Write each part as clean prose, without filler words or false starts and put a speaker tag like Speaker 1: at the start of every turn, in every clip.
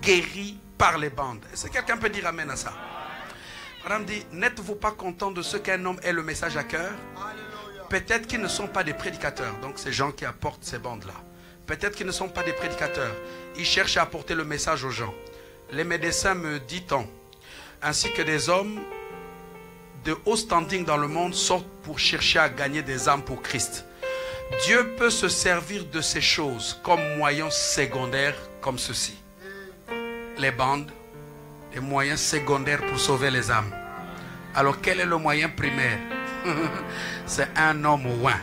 Speaker 1: guéris par les bandes. Est-ce que quelqu'un peut dire amen à ça? Madame dit, n'êtes-vous pas content de ce qu'un homme ait le message à cœur? Peut-être qu'ils ne sont pas des prédicateurs, donc ces gens qui apportent ces bandes-là. Peut-être qu'ils ne sont pas des prédicateurs. Ils cherchent à apporter le message aux gens. Les médecins me dit-on, ainsi que des hommes de haut standing dans le monde sortent pour chercher à gagner des âmes pour Christ. Dieu peut se servir de ces choses comme moyens secondaires comme ceci. Les bandes, les moyens secondaires pour sauver les âmes. Alors quel est le moyen primaire? C'est un homme oint.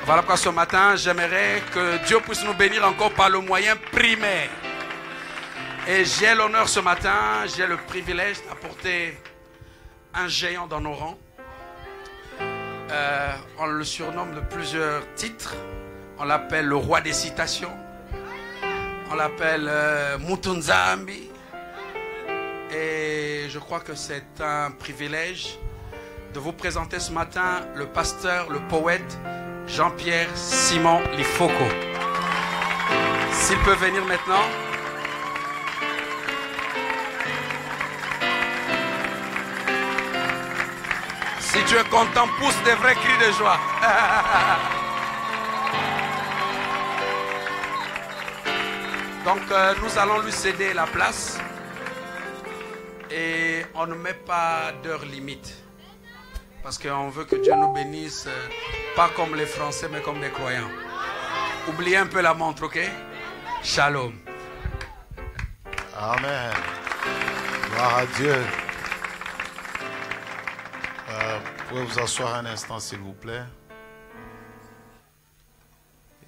Speaker 1: Voilà pourquoi ce matin, j'aimerais que Dieu puisse nous bénir encore par le moyen primaire. Et j'ai l'honneur ce matin, j'ai le privilège d'apporter un géant dans nos rangs. On le surnomme de plusieurs titres. On l'appelle le roi des citations. On l'appelle Mutunzambi. Et je crois que c'est un privilège de vous présenter ce matin le pasteur, le poète Jean-Pierre Simon Lifoko. S'il peut venir maintenant. Si tu es content, pousse des vrais cris de joie. Donc nous allons lui céder la place. Et on ne met pas d'heure limite. Parce qu'on veut que Dieu nous bénisse, pas comme les Français, mais comme des croyants. Oubliez un peu la montre, ok? Shalom.
Speaker 2: Amen. Gloire à Dieu. Vous pouvez vous asseoir un instant, s'il vous plaît.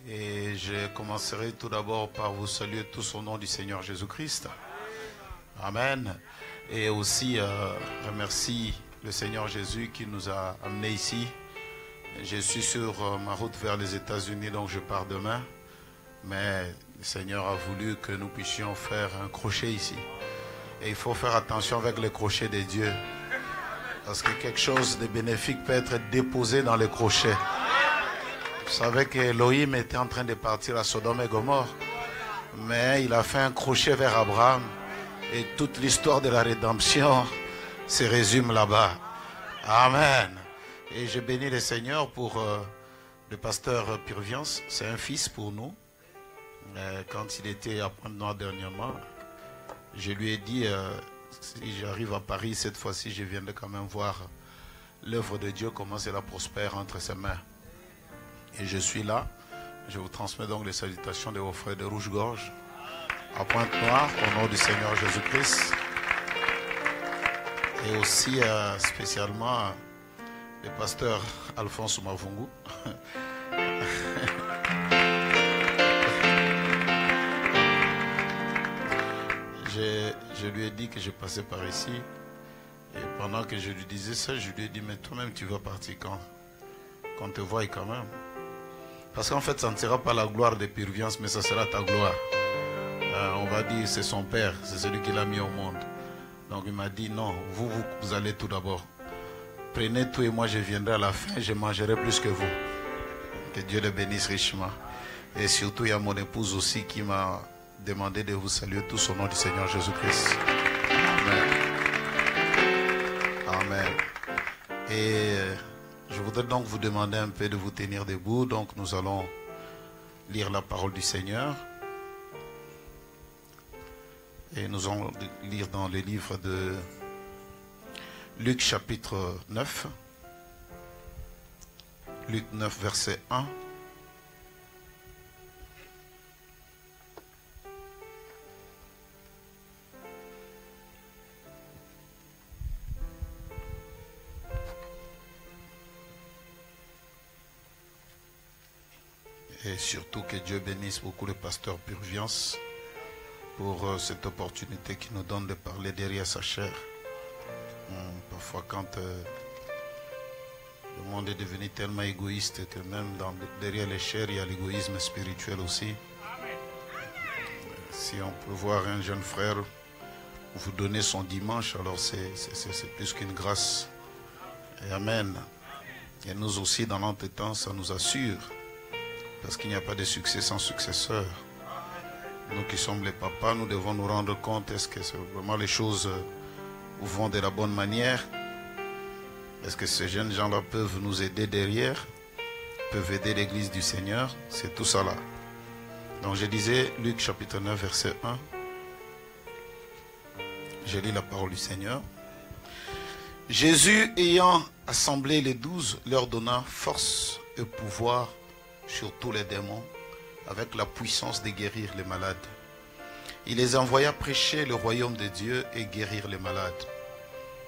Speaker 2: Et je commencerai tout d'abord par vous saluer tous au nom du Seigneur Jésus-Christ. Amen. Et aussi remercie le Seigneur Jésus qui nous a amenés ici. Je suis sur ma route vers les États-Unis, donc je pars demain. Mais le Seigneur a voulu que nous puissions faire un crochet ici. Et il faut faire attention avec les crochets de Dieu. Parce que quelque chose de bénéfique peut être déposé dans les crochets. Vous savez qu'Élohim était en train de partir à Sodome et Gomorrhe. Mais il a fait un crochet vers Abraham. Et toute l'histoire de la rédemption se résume là-bas. Amen. Et je bénis le Seigneur pour le pasteur Purviance. C'est un fils pour nous. Quand il était à Pointe-Noire dernièrement, je lui ai dit, si j'arrive à Paris cette fois-ci, je viendrai quand même voir l'œuvre de Dieu, comment cela prospère entre ses mains. Et je suis là. Je vous transmets donc les salutations de vos frères de Rouge-Gorge à Pointe-Noire, au nom du Seigneur Jésus-Christ. Et aussi spécialement le pasteur Alphonse Mavungu. Je lui ai dit que je passais par ici. Et pendant que je lui disais ça, je lui ai dit, mais toi-même tu vas partir quand? Qu'on te voie quand même. Parce qu'en fait, ça ne sera pas la gloire de Purviance, mais ça sera ta gloire. On va dire c'est son père, c'est celui qui l'a mis au monde. Donc il m'a dit non, vous allez tout d'abord. Prenez tout et moi je viendrai à la fin, je mangerai plus que vous. Que Dieu le bénisse richement. Et surtout il y a mon épouse aussi qui m'a demandé de vous saluer tous au nom du Seigneur Jésus-Christ. Amen. Amen. Et je voudrais donc vous demander un peu de vous tenir debout. Donc nous allons lire la parole du Seigneur. Et nous allons lire dans le livre de Luc chapitre 9. Luc 9 verset 1. Et surtout que Dieu bénisse beaucoup le pasteur Purviance pour cette opportunité qu'il nous donne de parler derrière sa chair. Parfois quand le monde est devenu tellement égoïste que même derrière les chairs, il y a l'égoïsme spirituel aussi. Si on peut voir un jeune frère vous donner son dimanche, alors c'est plus qu'une grâce. Et amen. Et nous aussi, dans l'entretemps, ça nous assure. Parce qu'il n'y a pas de succès sans successeur. Nous qui sommes les papas, nous devons nous rendre compte, est-ce que vraiment les choses vont de la bonne manière? Est-ce que ces jeunes gens-là peuvent nous aider derrière? Peuvent aider l'église du Seigneur? C'est tout ça là. Donc je disais, Luc chapitre 9, verset 1. Je lis la parole du Seigneur. Jésus, ayant assemblé les 12, leur donna force et pouvoir sur tous les démons, avec la puissance de guérir les malades. Il les envoya prêcher le royaume de Dieu et guérir les malades.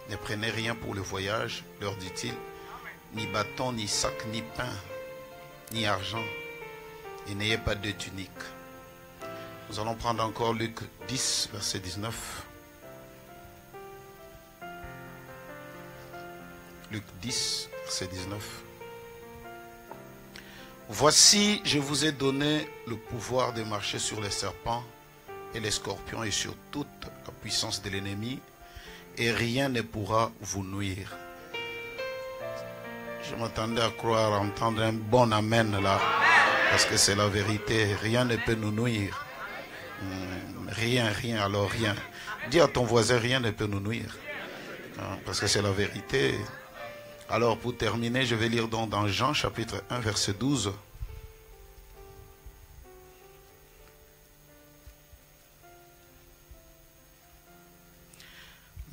Speaker 2: Ne prenez rien pour le voyage, leur dit-il, ni bâton, ni sac, ni pain, ni argent, et n'ayez pas de tunique. Nous allons prendre encore Luc 10, verset 19. Luc 10, verset 19. Voici, je vous ai donné le pouvoir de marcher sur les serpents et les scorpions et sur toute la puissance de l'ennemi, et rien ne pourra vous nuire. Je m'attendais à croire, à entendre un bon amen là, parce que c'est la vérité. Rien ne peut nous nuire. Rien, alors rien. Dis à ton voisin, rien ne peut nous nuire. Parce que c'est la vérité. Alors pour terminer, je vais lire donc dans Jean chapitre 1 verset 12.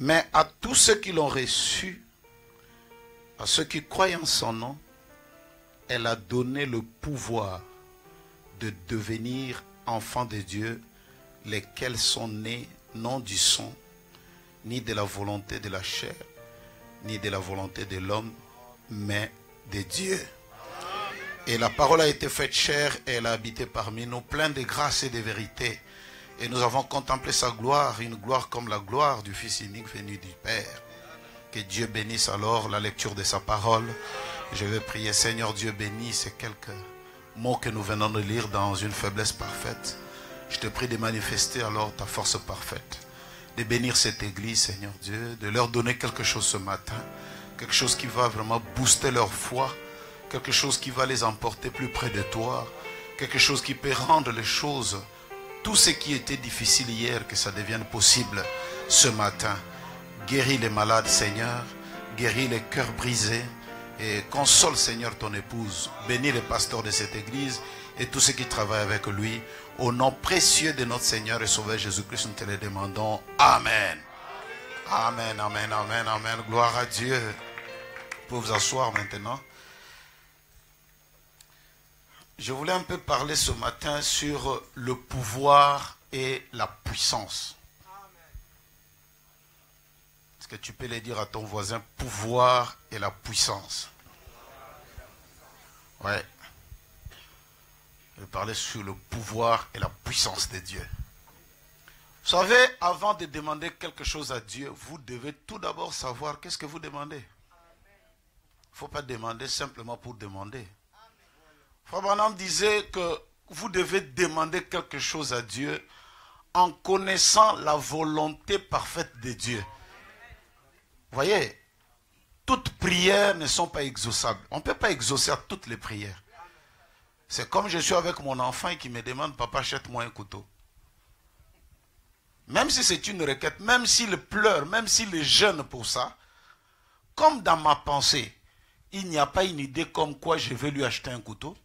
Speaker 2: Mais à tous ceux qui l'ont reçu, à ceux qui croient en son nom, elle a donné le pouvoir de devenir enfants de Dieu, lesquels sont nés non du sang, ni de la volonté de la chair, ni de la volonté de l'homme, mais de Dieu. Et la parole a été faite chair et elle a habité parmi nous, pleine de grâce et de vérité. Et nous avons contemplé sa gloire, une gloire comme la gloire du Fils unique venu du Père. Que Dieu bénisse alors la lecture de sa parole. Je vais prier, Seigneur Dieu, bénis ces quelques mots que nous venons de lire dans une faiblesse parfaite. Je te prie de manifester alors ta force parfaite. De bénir cette église, Seigneur Dieu, de leur donner quelque chose ce matin, quelque chose qui va vraiment booster leur foi, quelque chose qui va les emporter plus près de toi, quelque chose qui peut rendre les choses, tout ce qui était difficile hier, que ça devienne possible ce matin. Guéris les malades, Seigneur, guéris les cœurs brisés et console, Seigneur, ton épouse. Bénis les pasteurs de cette église et tous ceux qui travaillent avec lui. Au nom précieux de notre Seigneur et Sauveur Jésus-Christ, nous te le demandons. Amen. Amen, amen, amen, amen. Gloire à Dieu. Vous pouvez vous asseoir maintenant. Je voulais un peu parler ce matin sur le pouvoir et la puissance. Est-ce que tu peux le dire à ton voisin, pouvoir et la puissance? Ouais. Je vais parler sur le pouvoir et la puissance de Dieu. Vous savez, avant de demander quelque chose à Dieu, vous devez tout d'abord savoir qu'est-ce que vous demandez. Il ne faut pas demander simplement pour demander. Frère Branham disait que vous devez demander quelque chose à Dieu en connaissant la volonté parfaite de Dieu. Vous voyez, toutes prières ne sont pas exauçables. On ne peut pas exaucer à toutes les prières. C'est comme je suis avec mon enfant et qui me demande, papa, achète-moi un couteau. Même si c'est une requête, même s'il pleure, même s'il jeûne pour ça, comme dans ma pensée, il n'y a pas une idée comme quoi je vais lui acheter un couteau,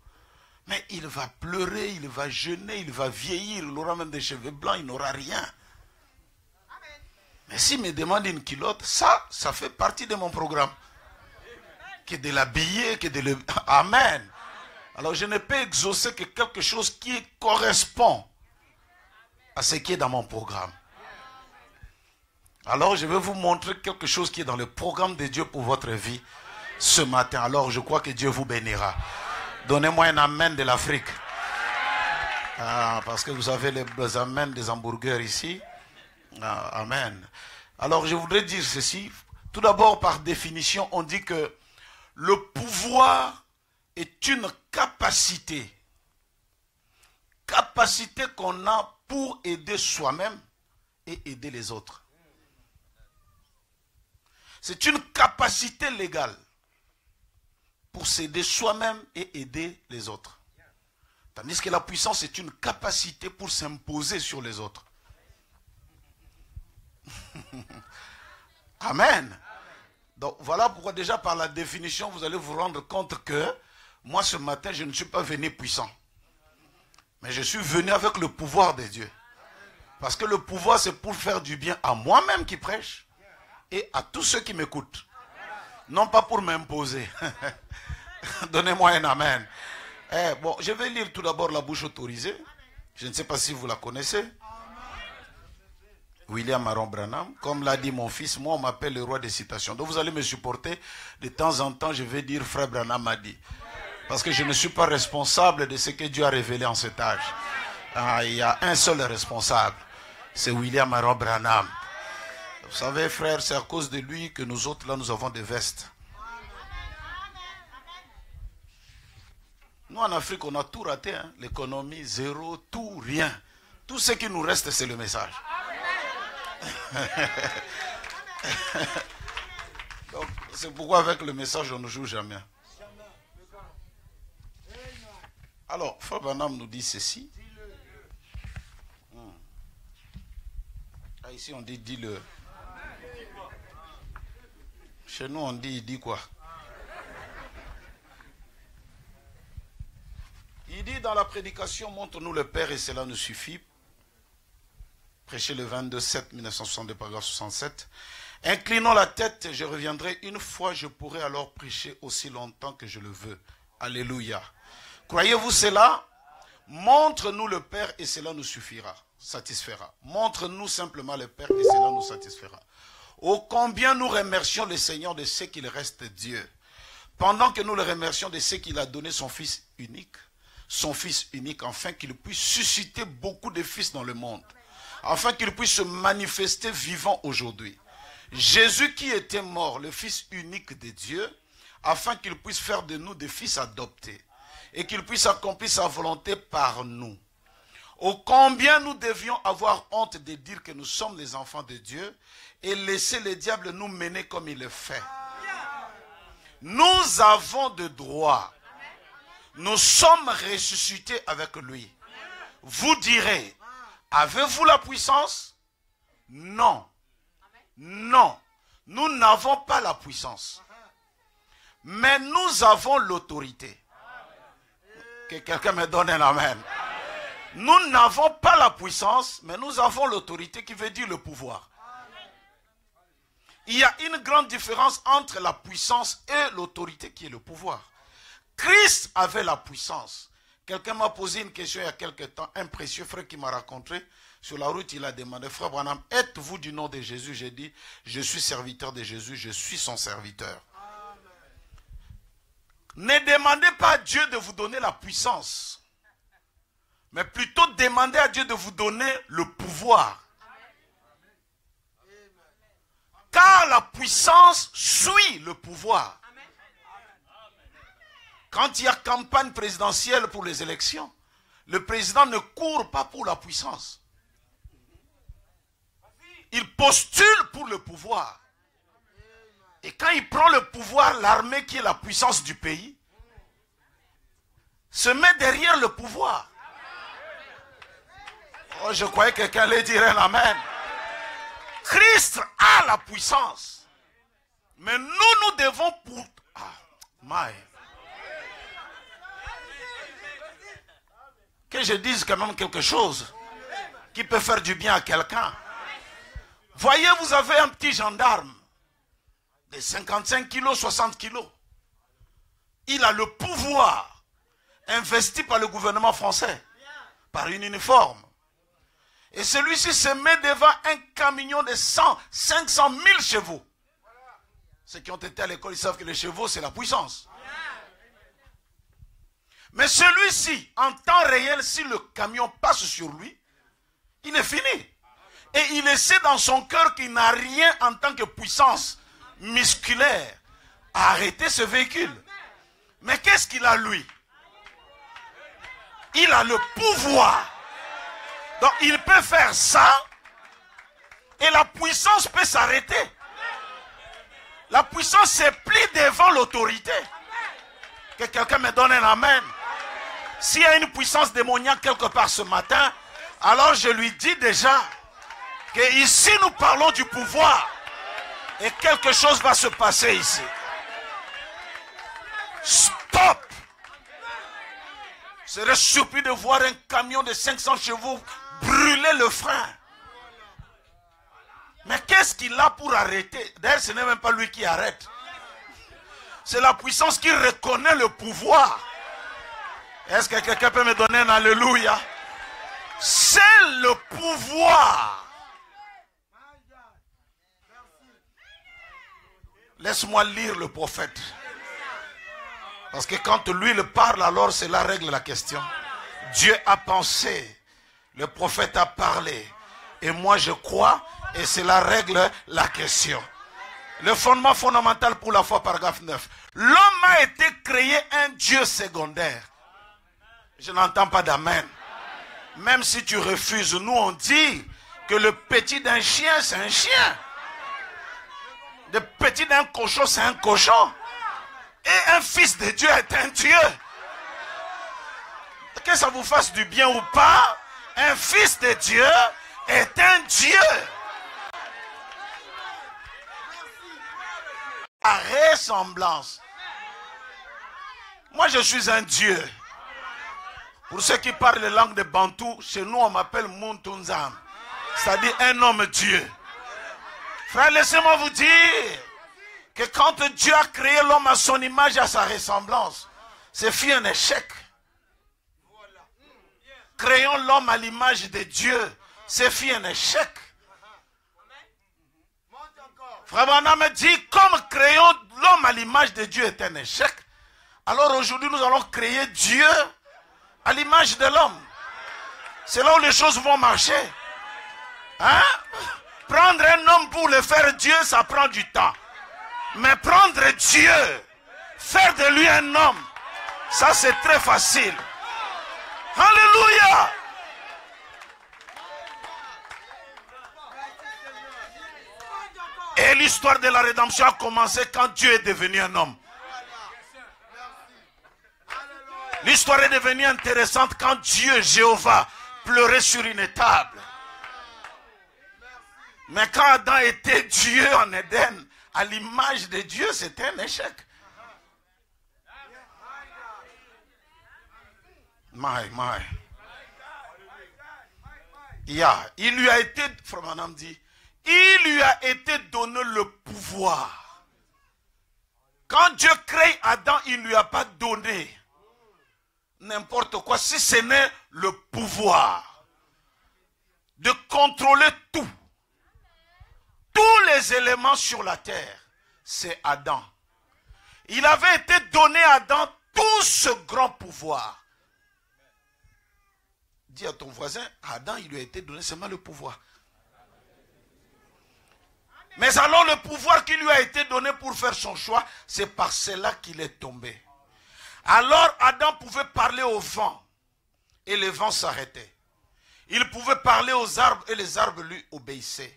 Speaker 2: mais il va pleurer, il va jeûner, il va vieillir, il aura même des cheveux blancs, il n'aura rien. Mais s'il me demande une culotte, ça fait partie de mon programme. Que de l'habiller, que de le... Amen. Alors je ne peux exaucer que quelque chose qui correspond à ce qui est dans mon programme. Alors je vais vous montrer quelque chose qui est dans le programme de Dieu pour votre vie ce matin. Alors je crois que Dieu vous bénira. Donnez-moi un amen de l'Afrique. Parce que vous avez les amens des hamburgers ici. Amen. Alors je voudrais dire ceci. Tout d'abord, par définition, on dit que le pouvoir est une capacité. Capacité qu'on a pour aider soi-même et aider les autres. C'est une capacité légale pour s'aider soi-même et aider les autres. Tandis que la puissance est une capacité pour s'imposer sur les autres. Amen. Donc voilà pourquoi déjà par la définition, vous allez vous rendre compte que moi ce matin, je ne suis pas venu puissant. Mais je suis venu avec le pouvoir de Dieu. Parce que le pouvoir, c'est pour faire du bien à moi-même qui prêche et à tous ceux qui m'écoutent. Non pas pour m'imposer. Donnez-moi un amen. Bon, je vais lire tout d'abord la bouche autorisée. Je ne sais pas si vous la connaissez. William Aaron Branham. Comme l'a dit mon fils, moi on m'appelle le roi des citations. Donc vous allez me supporter. De temps en temps, je vais dire frère Branham a dit. Parce que je ne suis pas responsable de ce que Dieu a révélé en cet âge. Il y a un seul responsable. C'est William Aaron Branham. Vous savez, frère, c'est à cause de lui que nous autres, là, nous avons des vestes. Nous, en Afrique, on a tout raté. Hein? L'économie, zéro, tout, rien. Tout ce qui nous reste, c'est le message. Donc, c'est pourquoi avec le message, on ne joue jamais. Alors, Frère Branham nous dit ceci. Ici, on dit, dis-le. Chez nous, on dit, il dit quoi? Il dit dans la prédication, montre-nous le Père et cela nous suffit. Prêché le 22/7/1962, paragraphe 67. Inclinons la tête, je reviendrai une fois, je pourrai alors prêcher aussi longtemps que je le veux. Alléluia. Croyez-vous cela? Montre-nous le Père et cela nous suffira, satisfera. Montre-nous simplement le Père et cela nous satisfera. Oh, combien nous remercions le Seigneur de ce qu'il reste Dieu. Pendant que nous le remercions de ce qu'il a donné son Fils unique, afin qu'il puisse susciter beaucoup de fils dans le monde, afin qu'il puisse se manifester vivant aujourd'hui. Jésus qui était mort, le Fils unique de Dieu, afin qu'il puisse faire de nous des fils adoptés, et qu'il puisse accomplir sa volonté par nous. Oh, combien nous devions avoir honte de dire que nous sommes les enfants de Dieu et laisser le diable nous mener comme il le fait. Nous avons de droit. Nous sommes ressuscités avec lui. Vous direz, avez-vous la puissance? Non. Non. Nous n'avons pas la puissance. Mais nous avons l'autorité. Que quelqu'un me donne un amen. Nous n'avons pas la puissance, mais nous avons l'autorité qui veut dire le pouvoir. Il y a une grande différence entre la puissance et l'autorité qui est le pouvoir. Christ avait la puissance. Quelqu'un m'a posé une question il y a quelque temps, un précieux frère qui m'a raconté. Sur la route, il a demandé, frère Branham, êtes-vous du nom de Jésus? J'ai dit, je suis serviteur de Jésus, je suis son serviteur. Ne demandez pas à Dieu de vous donner la puissance, mais plutôt demandez à Dieu de vous donner le pouvoir. Car la puissance suit le pouvoir. Quand il y a campagne présidentielle pour les élections, le président ne court pas pour la puissance. Il postule pour le pouvoir. Et quand il prend le pouvoir, l'armée qui est la puissance du pays, se met derrière le pouvoir. Oh, je croyais que quelqu'un allait dire un amen. Christ a la puissance. Mais nous devons pour... Que je dise quand même quelque chose qui peut faire du bien à quelqu'un. Voyez, vous avez un petit gendarme de 55 kilos, 60 kilos. Il a le pouvoir investi par le gouvernement français, par une uniforme. Et celui-ci se met devant un camion de 100, 500 000 chevaux. Ceux qui ont été à l'école, ils savent que les chevaux, c'est la puissance. Mais celui-ci, en temps réel, si le camion passe sur lui, il est fini. Et il essaie dans son cœur qu'il n'a rien en tant que puissance musculaire à arrêter ce véhicule. Mais qu'est-ce qu'il a lui? Il a le pouvoir. Donc il peut faire ça et la puissance peut s'arrêter. La puissance se plie devant l'autorité. Que quelqu'un me donne un amen. S'il y a une puissance démoniaque quelque part ce matin, alors je lui dis déjà que ici nous parlons du pouvoir et quelque chose va se passer ici. Stop! Je serais surpris de voir un camion de 500 chevaux brûler le frein. Mais qu'est-ce qu'il a pour arrêter? D'ailleurs, ce n'est même pas lui qui arrête. C'est la puissance qui reconnaît le pouvoir. Est-ce que quelqu'un peut me donner un alléluia? C'est le pouvoir. Laisse-moi lire le prophète. Parce que quand lui le parle, alors cela règle la question. Dieu a pensé, le prophète a parlé, et moi je crois, et cela règle la question. Le fondement fondamental pour la foi, paragraphe 9. L'homme a été créé un Dieu secondaire. Je n'entends pas d'amen. Même si tu refuses, nous on dit que le petit d'un chien, c'est un chien. Le petit d'un cochon, c'est un cochon. Et un fils de Dieu est un Dieu. Que ça vous fasse du bien ou pas, un fils de Dieu est un Dieu. À ressemblance. Moi je suis un Dieu. Pour ceux qui parlent les langues de Bantou, chez nous on m'appelle Muntunzam. C'est-à-dire un homme Dieu. Frère, laissez-moi vous dire que quand Dieu a créé l'homme à son image et à sa ressemblance, c'est fut un échec. Créons l'homme à l'image de Dieu, c'est fut un échec. Frère Branham me dit, comme créons l'homme à l'image de Dieu est un échec, alors aujourd'hui nous allons créer Dieu à l'image de l'homme. C'est là où les choses vont marcher. Hein? Prendre un homme pour le faire Dieu, ça prend du temps. Mais prendre Dieu, faire de lui un homme, ça c'est très facile. Alléluia! Et l'histoire de la rédemption a commencé quand Dieu est devenu un homme. L'histoire est devenue intéressante quand Dieu, Jéhovah, pleurait sur une table. Mais quand Adam était Dieu en Éden, à l'image de Dieu, c'était un échec. Il lui a été, Frère Branham dit, il lui a été donné le pouvoir. Quand Dieu crée Adam, il ne lui a pas donné n'importe quoi, si ce n'est le pouvoir de contrôler tout. Tous les éléments sur la terre, c'est Adam. Il avait été donné à Adam tout ce grand pouvoir. Dis à ton voisin, Adam, il lui a été donné seulement le pouvoir. Mais alors le pouvoir qui lui a été donné pour faire son choix, c'est par cela qu'il est tombé. Alors Adam pouvait parler au vent et le vent s'arrêtait. Il pouvait parler aux arbres et les arbres lui obéissaient.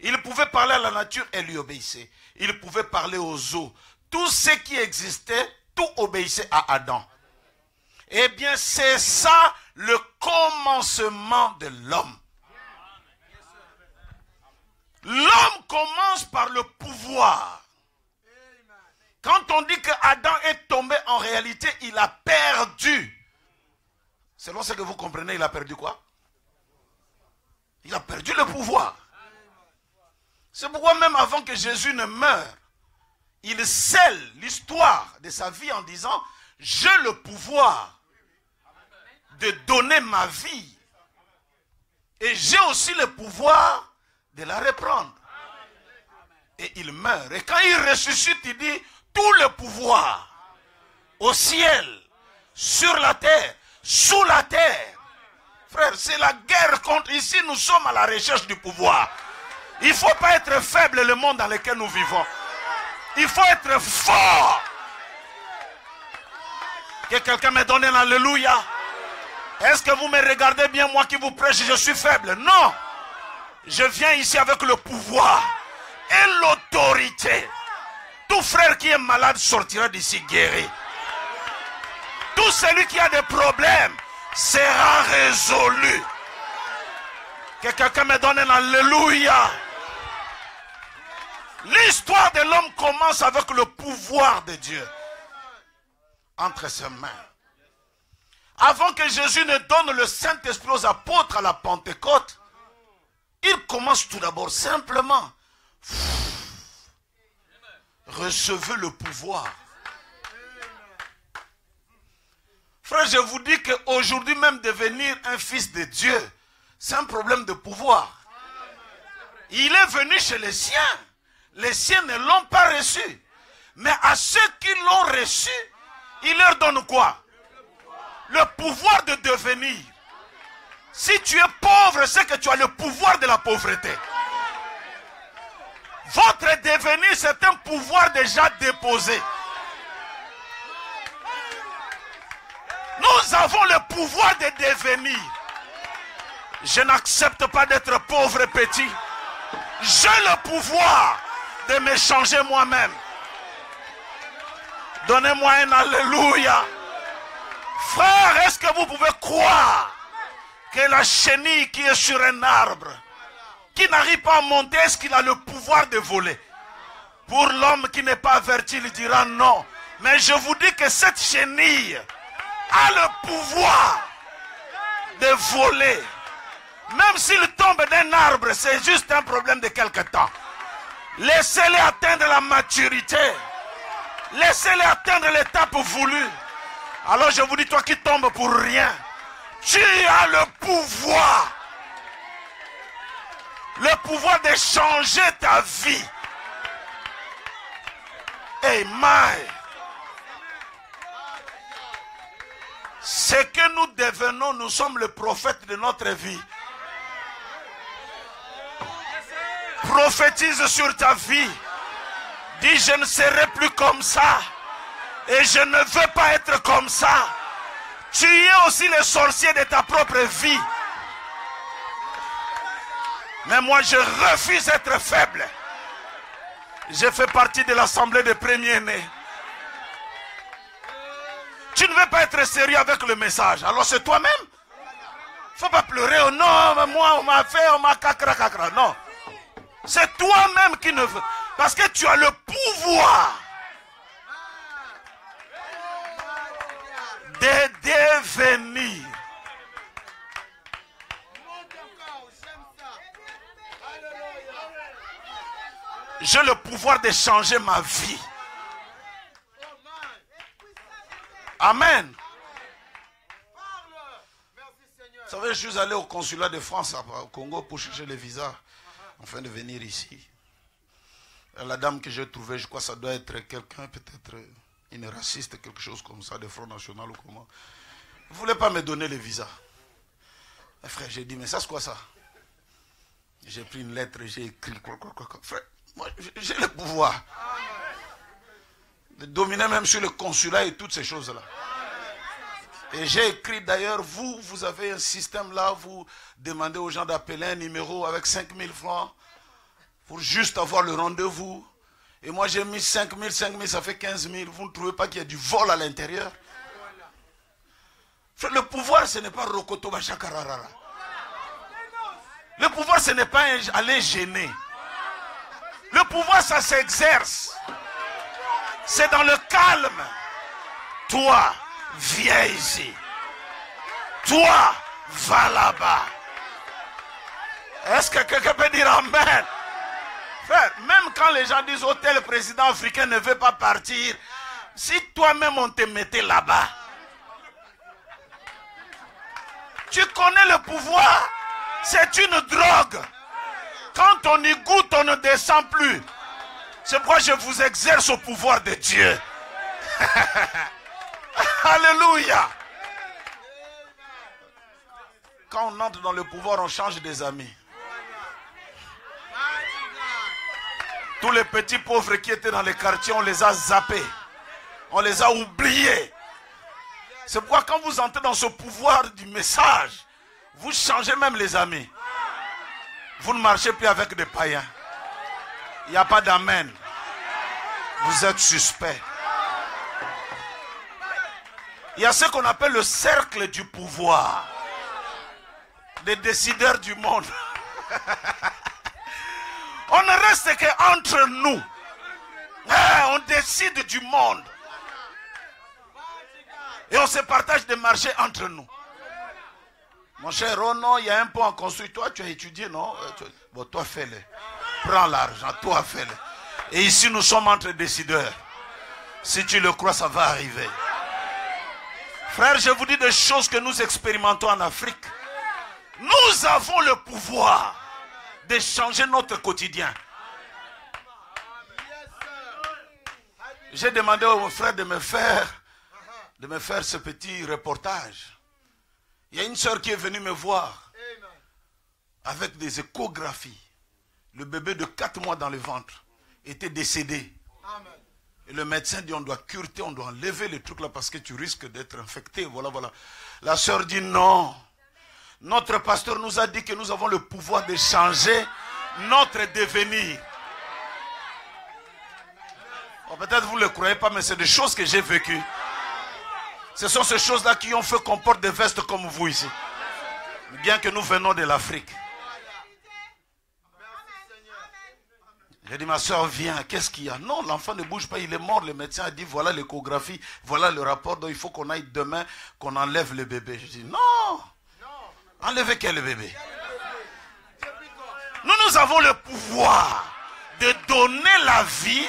Speaker 2: Il pouvait parler à la nature et lui obéissait. Il pouvait parler aux eaux. Tout ce qui existait, tout obéissait à Adam. Eh bien, c'est ça le commencement de l'homme. L'homme commence par le pouvoir. Quand on dit que Adam est tombé, en réalité, il a perdu. Selon ce que vous comprenez, il a perdu quoi? Il a perdu le pouvoir. C'est pourquoi même avant que Jésus ne meure, il scelle l'histoire de sa vie en disant, j'ai le pouvoir de donner ma vie. Et j'ai aussi le pouvoir de la reprendre. Et il meurt. Et quand il ressuscite, il dit, tout le pouvoir au ciel, sur la terre, sous la terre. Frère, c'est la guerre contre... Ici, nous sommes à la recherche du pouvoir. Il ne faut pas être faible le monde dans lequel nous vivons. Il faut être fort. Que quelqu'un me donne un alléluia. Est-ce que vous me regardez bien, moi qui vous prêche, je suis faible? Non. Je viens ici avec le pouvoir et l'autorité. Tout frère qui est malade sortira d'ici guéri. Tout tout celui qui a des problèmes sera résolu. Que quelqu'un me donne un alléluia. L'histoire de l'homme commence avec le pouvoir de Dieu entre ses mains. Avant que Jésus ne donne le Saint-Esprit aux apôtres à la Pentecôte, il commence tout d'abord simplement. Recevez le pouvoir. Frère, je vous dis qu'aujourd'hui même devenir un fils de Dieu, c'est un problème de pouvoir. Il est venu chez les siens. Les siens ne l'ont pas reçu. Mais à ceux qui l'ont reçu, il leur donne quoi? Le pouvoir de devenir. Si tu es pauvre, c'est que tu as le pouvoir de la pauvreté. Votre devenir, c'est un pouvoir déjà déposé. Nous avons le pouvoir de devenir. Je n'accepte pas d'être pauvre et petit. J'ai le pouvoir de me changer moi-même. Donnez-moi un alléluia. Frère, est-ce que vous pouvez croire que la chenille qui est sur un arbre, qui n'arrive pas à monter, est-ce qu'il a le pouvoir de voler? Pour l'homme qui n'est pas averti, il dira non. Mais je vous dis que cette chenille a le pouvoir de voler. Même s'il tombe d'un arbre, c'est juste un problème de quelque temps. Laissez-les atteindre la maturité. Laissez-les atteindre l'étape voulue. Alors je vous dis, toi qui tombes pour rien, tu as le pouvoir. Le pouvoir de changer ta vie. Amen. Ce que nous devenons, nous sommes le prophète de notre vie. Prophétise sur ta vie. Dis, je ne serai plus comme ça. Et je ne veux pas être comme ça. Tu es aussi le sorcier de ta propre vie. Mais moi, je refuse d'être faible. Je fais partie de l'assemblée des premiers-nés. Tu ne veux pas être sérieux avec le message. Alors c'est toi-même. Il ne faut pas pleurer. Oh non, moi, on m'a fait, on m'a cacra, cacra. Non. C'est toi-même qui ne veux. Parce que tu as le pouvoir de devenir. J'ai le pouvoir de changer ma vie. Amen. Vous savez, je suis allé au consulat de France au Congo pour chercher le visa afin de venir ici. La dame que j'ai trouvée, je crois que ça doit être quelqu'un, peut-être une raciste, quelque chose comme ça, de Front National ou comment. Elle ne voulait pas me donner le visa. Frère, j'ai dit, mais ça c'est quoi ça? J'ai pris une lettre, j'ai écrit quoi. Frère, moi j'ai le pouvoir de dominer même sur le consulat et toutes ces choses-là. Et j'ai écrit d'ailleurs, vous avez un système là, vous demandez aux gens d'appeler un numéro avec 5000 francs pour juste avoir le rendez-vous. Et moi j'ai mis 5000, ça fait 15 000. Vous ne trouvez pas qu'il y a du vol à l'intérieur? Le pouvoir, ce n'est pas Rokoto Bachakararara. Le pouvoir, ce n'est pas aller gêner. Le pouvoir, ça s'exerce. C'est dans le calme. Toi, viens ici. Toi, va là-bas. Est-ce que quelqu'un peut dire amen? Frère, même quand les gens disent, oh, tel président africain ne veut pas partir, si toi-même on te mettait là-bas, tu connais le pouvoir, c'est une drogue. Quand on y goûte, on ne descend plus. C'est pourquoi je vous exerce au pouvoir de Dieu. Alléluia. Quand on entre dans le pouvoir, on change des amis. Tous les petits pauvres qui étaient dans les quartiers, on les a zappés. On les a oubliés. C'est pourquoi quand vous entrez dans ce pouvoir du message, vous changez même les amis. Vous ne marchez plus avec des païens. Il n'y a pas d'amen. Vous êtes suspect. Il Il y a ce qu'on appelle le cercle du pouvoir. Des décideurs du monde. On ne reste qu'entre nous. On décide du monde. Et on se partage des marchés entre nous. Mon cher, oh non, il y a un pont à construire. Toi, tu as étudié, non? Bon, toi, fais-le. Prends l'argent, toi, fais-le. Et ici, nous sommes entre décideurs. Si tu le crois, ça va arriver. Frère, je vous dis des choses que nous expérimentons en Afrique. Nous avons le pouvoir de changer notre quotidien. J'ai demandé au frère de me faire ce petit reportage. Il y a une soeur qui est venue me voir avec des échographies. Le bébé de 4 mois dans le ventre était décédé. Et le médecin dit, on doit cureter, on doit enlever les trucs là parce que tu risques d'être infecté. Voilà, voilà. La soeur dit non. Notre pasteur nous a dit que nous avons le pouvoir de changer notre devenir. Bon, peut-être vous ne le croyez pas, mais c'est des choses que j'ai vécues. Ce sont ces choses-là qui ont fait qu'on porte des vestes comme vous ici. Bien que nous venons de l'Afrique. J'ai dit, ma soeur, viens, qu'est-ce qu'il y a? Non, l'enfant ne bouge pas, il est mort. Le médecin a dit, voilà l'échographie, voilà le rapport, donc il faut qu'on aille demain, qu'on enlève le bébé. Je dis, non. Enlevez quel bébé? Nous avons le pouvoir de donner la vie.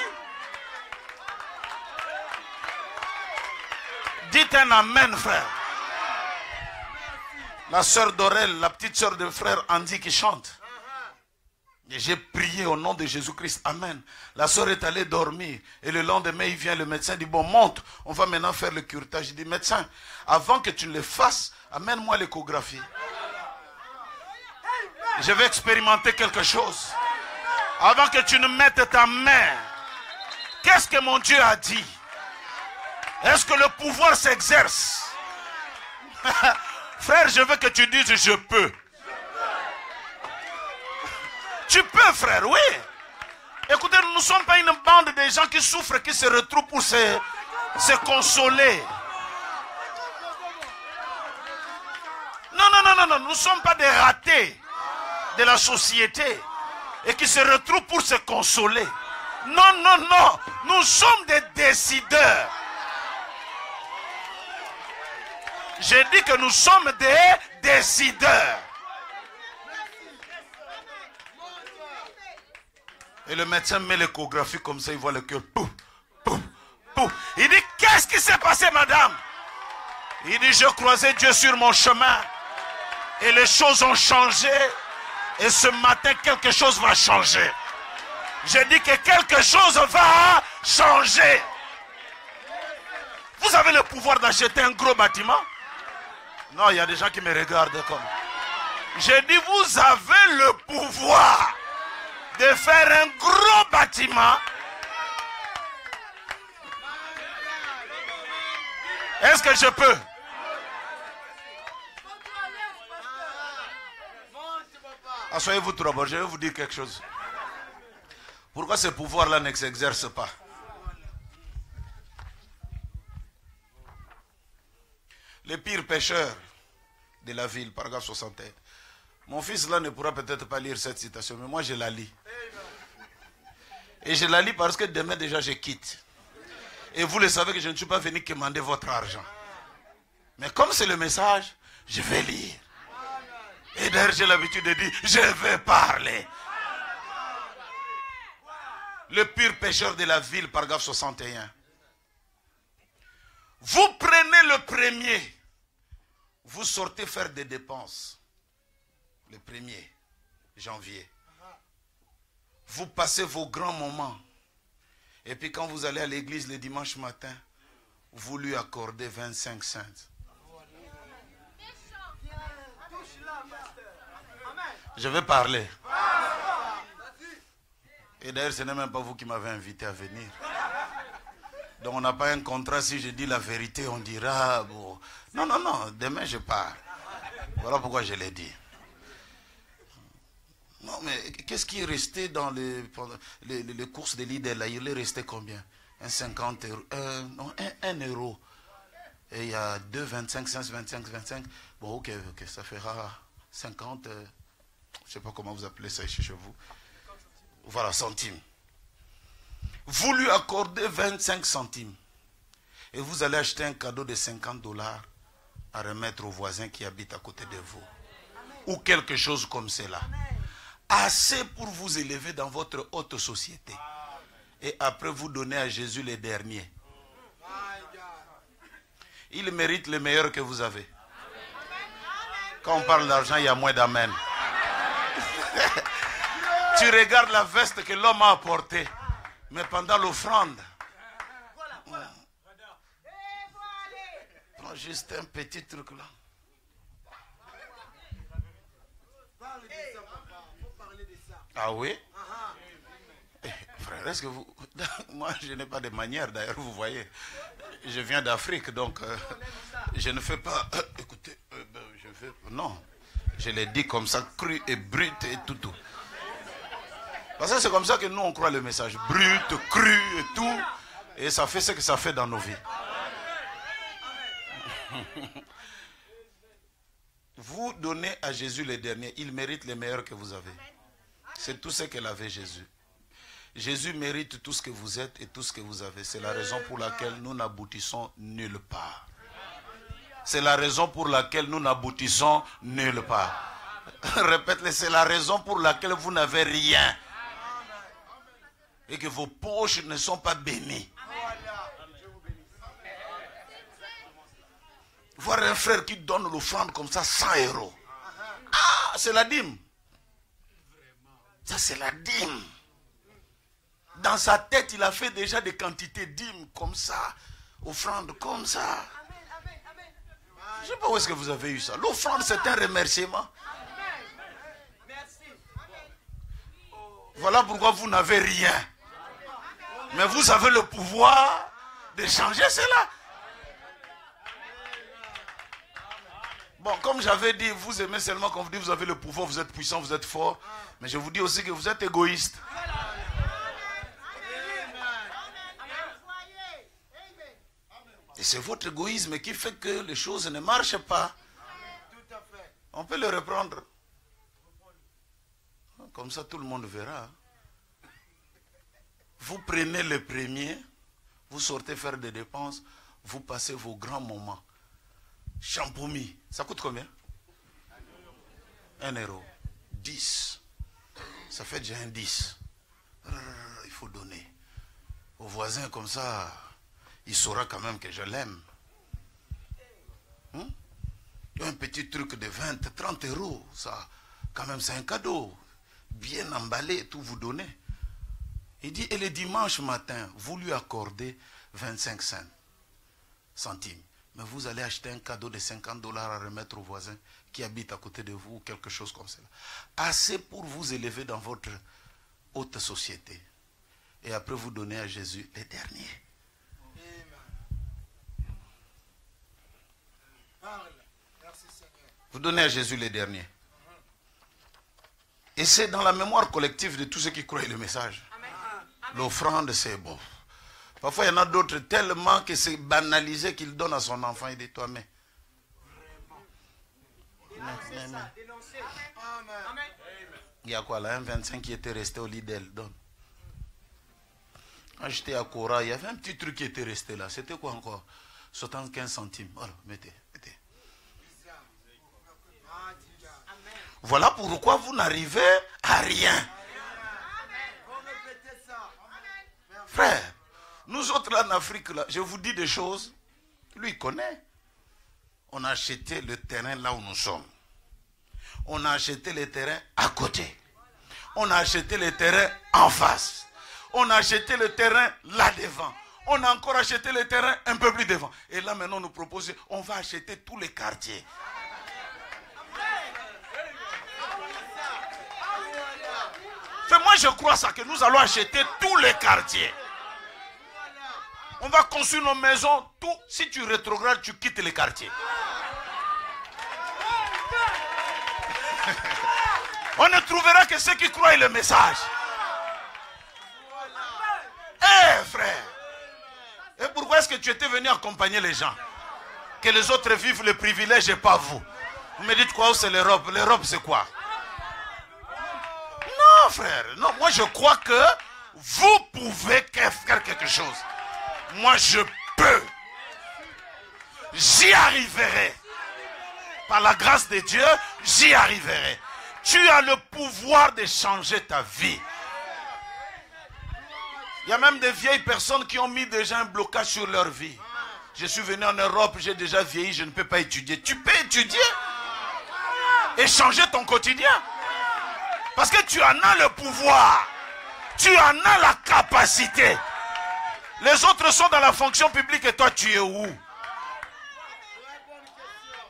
Speaker 2: Dites un amen, frère. La sœur Dorel, la petite sœur de frère Andy qui chante. Et j'ai prié au nom de Jésus-Christ. Amen. La sœur est allée dormir. Et le lendemain, il vient, le médecin dit, bon, monte. On va maintenant faire le curetage. Il dit, médecin, avant que tu ne le fasses, amène-moi l'échographie. Je vais expérimenter quelque chose. Avant que tu ne mettes ta main, qu'est-ce que mon Dieu a dit? Est-ce que le pouvoir s'exerce? Frère, je veux que tu dises je peux. Tu peux, frère, oui. Écoutez, nous ne sommes pas une bande de gens qui souffrent, qui se retrouvent pour se consoler. Non, non, non, non, non. Nous ne sommes pas des ratés de la société et qui se retrouvent pour se consoler. Non, non, non. Nous sommes des décideurs. J'ai dit que nous sommes des décideurs. Et le médecin met l'échographie comme ça, il voit le cœur. Pouf, pouf, pouf. Il dit, qu'est-ce qui s'est passé, madame? Il dit, je croisais Dieu sur mon chemin. Et les choses ont changé. Et ce matin, quelque chose va changer. J'ai dit que quelque chose va changer. Vous avez le pouvoir d'acheter un gros bâtiment? Non, il y a des gens qui me regardent comme. J'ai dit, vous avez le pouvoir de faire un gros bâtiment. Est-ce que je peux? Asseyez-vous tout d'abord, je vais vous dire quelque chose. Pourquoi ce pouvoir-là ne s'exerce pas? Les pires pécheurs de la ville, paragraphe 61. Mon fils là ne pourra peut-être pas lire cette citation, mais moi je la lis. Et je la lis parce que demain déjà je quitte. Et vous le savez que je ne suis pas venu commander votre argent. Mais comme c'est le message, je vais lire. Et d'ailleurs j'ai l'habitude de dire, je vais parler. Le pire pécheur de la ville, paragraphe 61. Vous prenez le 1er, vous sortez faire des dépenses. Le 1er janvier. Vous passez vos grands moments. Et puis quand vous allez à l'église le dimanche matin, vous lui accordez 25 cents. Je vais parler. Et d'ailleurs, ce n'est même pas vous qui m'avez invité à venir. Donc on n'a pas un contrat. Si je dis la vérité, on dira, bon, non, non, non, demain je pars. Voilà pourquoi je l'ai dit. Non, mais qu'est-ce qui est resté dans les courses de Lidl là? Il est resté combien? Un 50 euros. Non, un euro. Et il y a 2, 25, 5, 25, 25. Bon, ok, ça fera 50. Je ne sais pas comment vous appelez ça chez vous. Voilà, centimes. Vous lui accordez 25 centimes. Et vous allez acheter un cadeau de 50 $ à remettre au voisin qui habite à côté de vous. Ou quelque chose comme cela. Assez pour vous élever dans votre haute société. Et après vous donner à Jésus les derniers. Il mérite le meilleur que vous avez. Quand on parle d'argent, il y a moins d'amen. Tu regardes la veste que l'homme a apportée. Mais pendant l'offrande, prends juste un petit truc là. Ah oui? Frère, est-ce que vous... Moi, je n'ai pas de manière, d'ailleurs, vous voyez. Je viens d'Afrique, donc je ne fais pas... écoutez, je fais... Non, je l'ai dit comme ça, cru et brut et tout. Parce que c'est comme ça que nous, on croit le message. Brut, cru et tout. Et ça fait ce que ça fait dans nos vies. Vous donnez à Jésus les derniers. Il mérite les meilleurs que vous avez. C'est tout ce qu'elle avait, Jésus. Jésus mérite tout ce que vous êtes et tout ce que vous avez. C'est la raison pour laquelle nous n'aboutissons nulle part. C'est la raison pour laquelle nous n'aboutissons nulle part. Répète-le, c'est la raison pour laquelle vous n'avez rien. Et que vos poches ne sont pas bénies. Voir un frère qui donne l'offrande comme ça, 100 €. Ah, c'est la dîme. Ça, c'est la dîme. Dans sa tête, il a fait déjà des quantités dîmes comme ça. Offrande comme ça. Je ne sais pas où est-ce que vous avez eu ça. L'offrande, c'est un remerciement. Voilà pourquoi vous n'avez rien. Mais vous avez le pouvoir de changer cela. Bon, comme j'avais dit, vous aimez seulement quand vous dites vous avez le pouvoir, vous êtes puissant, vous êtes fort. Mais je vous dis aussi que vous êtes égoïste. Et c'est votre égoïsme qui fait que les choses ne marchent pas. On peut le reprendre. Comme ça, tout le monde verra. Vous prenez le premier, vous sortez faire des dépenses, vous passez vos grands moments. Champomis, ça coûte combien? 1 €. 10. Ça fait déjà un 10. Il faut donner. Au voisin comme ça, il saura quand même que je l'aime. Un petit truc de 20, 30 €, ça, quand même c'est un cadeau. Bien emballé, tout vous donnez. Il dit, et le dimanche matin, vous lui accordez 25 centimes. Mais vous allez acheter un cadeau de 50 $ à remettre au voisin qui habite à côté de vous, ou quelque chose comme cela. Assez pour vous élever dans votre haute société. Et après vous donnez à Jésus les derniers. Vous donnez à Jésus les derniers. Et c'est dans la mémoire collective de tous ceux qui croient le message. L'offrande, c'est bon. Parfois, il y en a d'autres tellement que c'est banalisé qu'il donne à son enfant. Il dit, toi, mais. Il y a quoi là, un 25 qui était resté au lit d'elle. Donne. Quand j'étais à Cora, il y avait un petit truc qui était resté là. C'était quoi encore? 75 centimes. Voilà, mettez. Voilà pourquoi vous n'arrivez à rien. Frère, nous autres là en Afrique, là, je vous dis des choses, lui il connaît. On a acheté le terrain là où nous sommes. On a acheté le terrain à côté. On a acheté le terrain en face. On a acheté le terrain là devant. On a encore acheté le terrain un peu plus devant. Et là maintenant on nous propose, on va acheter tous les quartiers. Moi je crois ça, que nous allons acheter tous les quartiers. On va construire nos maisons, tout. Si tu rétrogrades, tu quittes les quartiers. On ne trouvera que ceux qui croient le message. Frère. Et pourquoi est-ce que tu étais venu accompagner les gens? Que les autres vivent le privilège et pas vous. Vous me dites quoi? C'est l'Europe. L'Europe, c'est quoi? Non, frère. Non, moi, je crois que vous pouvez faire quelque chose. Moi, je peux. J'y arriverai. Par la grâce de Dieu, j'y arriverai. Tu as le pouvoir de changer ta vie. Il y a même des vieilles personnes qui ont mis déjà un blocage sur leur vie. Je suis venu en Europe, j'ai déjà vieilli, je ne peux pas étudier. Tu peux étudier et changer ton quotidien. Parce que tu en as le pouvoir. Tu en as la capacité. Les autres sont dans la fonction publique et toi tu es où?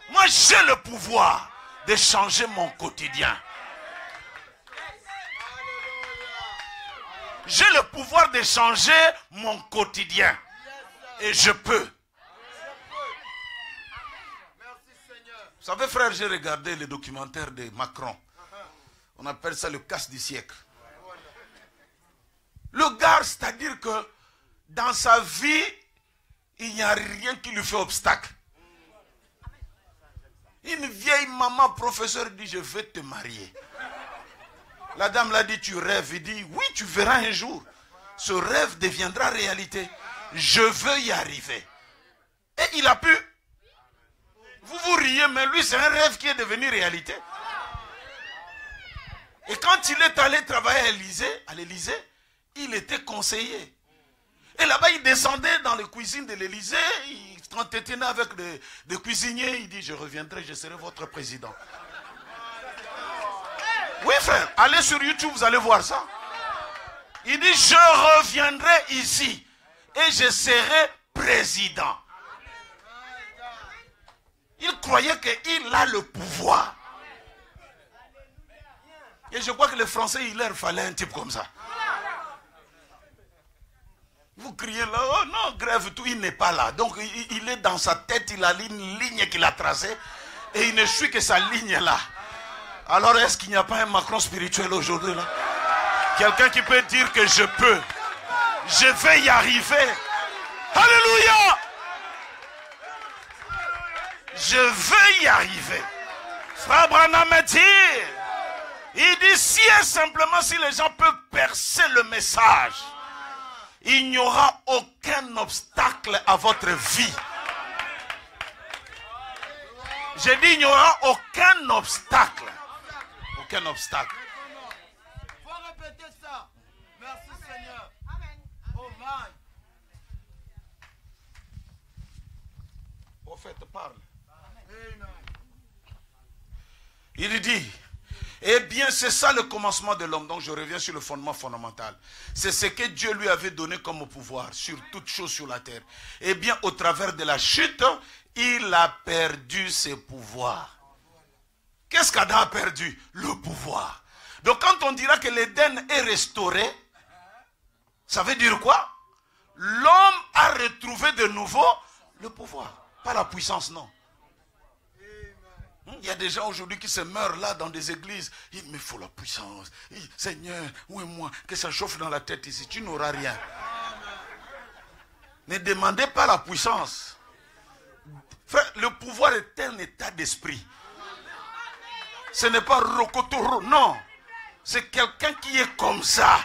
Speaker 2: Moi j'ai le pouvoir de changer mon quotidien. J'ai le pouvoir de changer mon quotidien. Et je peux. Vous savez, frère, j'ai regardé le documentaire de Macron. On appelle ça le casse du siècle. Le gars, c'est-à-dire que dans sa vie, il n'y a rien qui lui fait obstacle. Une vieille maman professeure dit, je vais te marier. La dame l'a dit, tu rêves. Il dit, oui, tu verras un jour. Ce rêve deviendra réalité. Je veux y arriver. Et il a pu. Vous vous riez, mais lui, c'est un rêve qui est devenu réalité. Et quand il est allé travailler à l'Élysée, il était conseiller. Et là-bas, il descendait dans les cuisines de l'Élysée, il s'entretenait avec des cuisiniers, il dit, je reviendrai, je serai votre président. Oui, frère, allez sur YouTube, vous allez voir ça. Il dit, je reviendrai ici et je serai président. Il croyait qu'il a le pouvoir. Et je crois que les Français, il leur fallait un type comme ça. Vous criez là, oh non, grève, tout, il n'est pas là. Donc il est dans sa tête, il a une ligne qu'il a tracée et il ne suit que sa ligne là. Alors est-ce qu'il n'y a pas un Macron spirituel aujourd'hui là? Quelqu'un qui peut dire que je peux. Je vais y arriver. Alléluia! Je veux y arriver. Frère Branham me dit, il dit si et simplement si les gens peuvent percer le message, il n'y aura aucun obstacle à votre vie. J'ai dit il n'y aura aucun obstacle. Aucun obstacle.
Speaker 3: Il faut répéter ça. Merci Seigneur. Oh my.
Speaker 2: Prophète parle. Il dit, eh bien c'est ça le commencement de l'homme. Donc je reviens sur le fondement fondamental. C'est ce que Dieu lui avait donné comme pouvoir sur toute chose sur la terre. Eh bien au travers de la chute, il a perdu ses pouvoirs. Qu'est-ce qu'Adam a perdu? Le pouvoir. Donc quand on dira que l'Éden est restauré, ça veut dire quoi? L'homme a retrouvé de nouveau le pouvoir. Pas la puissance, non. Il y a des gens aujourd'hui qui se meurent là dans des églises. Il me faut la puissance. Seigneur, où est moi? Que ça chauffe dans la tête ici. Tu n'auras rien. Ne demandez pas la puissance. Frère, le pouvoir est un état d'esprit. Ce n'est pas rocotoro, non. C'est quelqu'un qui est comme ça.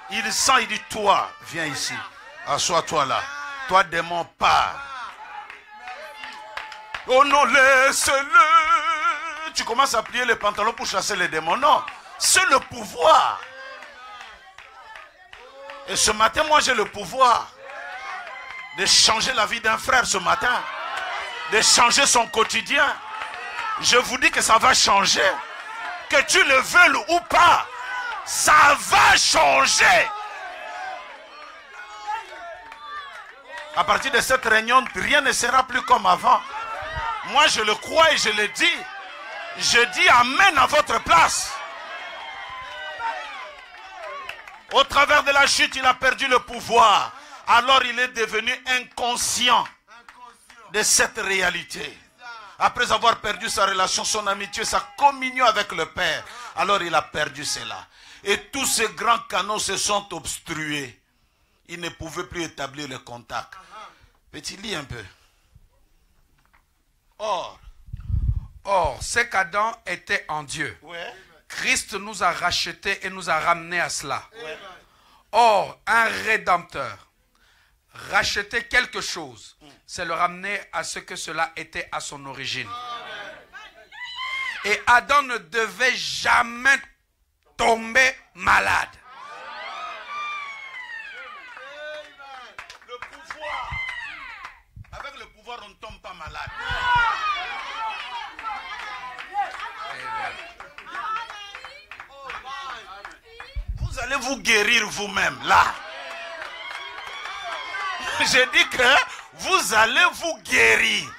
Speaker 2: Il sent, il dit, toi, viens ici. Assois-toi là. Toi, démon, pars. Oh non, laisse-le. Tu commences à plier les pantalons pour chasser les démons. Non, c'est le pouvoir. Et ce matin, moi, j'ai le pouvoir de changer la vie d'un frère ce matin. De changer son quotidien. Je vous dis que ça va changer. Que tu le veuilles ou pas, ça va changer. À partir de cette réunion, rien ne sera plus comme avant. Moi, je le crois et je le dis. Je dis amen à votre place. Au travers de la chute, il a perdu le pouvoir. Alors, il est devenu inconscient de cette réalité. Après avoir perdu sa relation, son amitié, sa communion avec le Père, alors il a perdu cela. Et tous ces grands canaux se sont obstrués. Il ne pouvait plus établir le contact. Petit, lis un peu.
Speaker 1: Or, c'est qu'Adam était en Dieu.
Speaker 2: Ouais.
Speaker 1: Christ nous a rachetés et nous a ramenés à cela.
Speaker 2: Ouais.
Speaker 1: Or, un rédempteur, racheter quelque chose, c'est le ramener à ce que cela était à son origine. Et Adam ne devait jamais tomber malade.
Speaker 2: Le pouvoir. Avec le pouvoir, on ne tombe pas malade. Vous allez vous guérir vous-même, là. J'ai dit que vous allez vous guérir